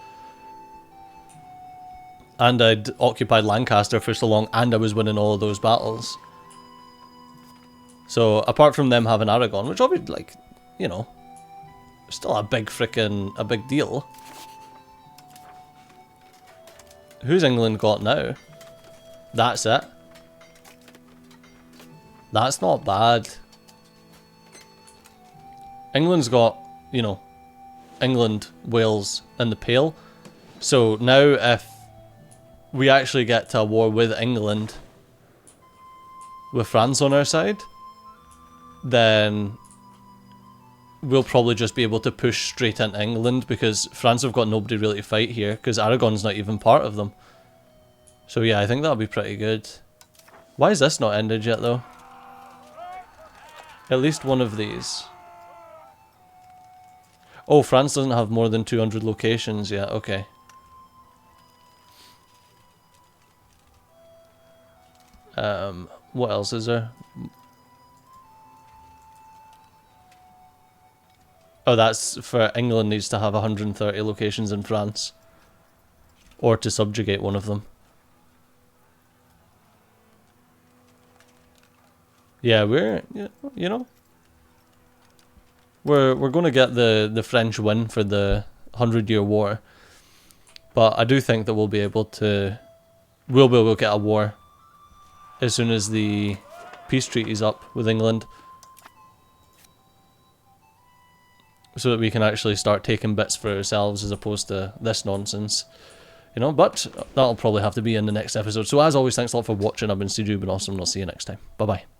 and I'd occupied Lancaster for so long, and I was winning all of those battles. So apart from them having Aragon, which obviously, like, you know, still a big deal. Who's England got now? That's it. That's not bad. England's got, you know, England, Wales, and the Pale. So now if we actually get to a war with England, with France on our side, then we'll probably just be able to push straight into England, because France have got nobody really to fight here, because Aragon's not even part of them. So yeah, I think that'll be pretty good. Why is this not ended yet though? At least one of these. Oh, France doesn't have more than 200 locations yet, okay. What else is there? Oh, that's for England needs to have 130 locations in France. Or to subjugate one of them. Yeah, we're, you know, we're going to get the French win for the 100-year war. But I do think that we'll be able to get a war as soon as the peace treaty's up with England, so that we can actually start taking bits for ourselves as opposed to this nonsense, you know. But that'll probably have to be in the next episode. So as always, thanks a lot for watching. I've been Stu, been awesome, and I'll see you next time. Bye bye.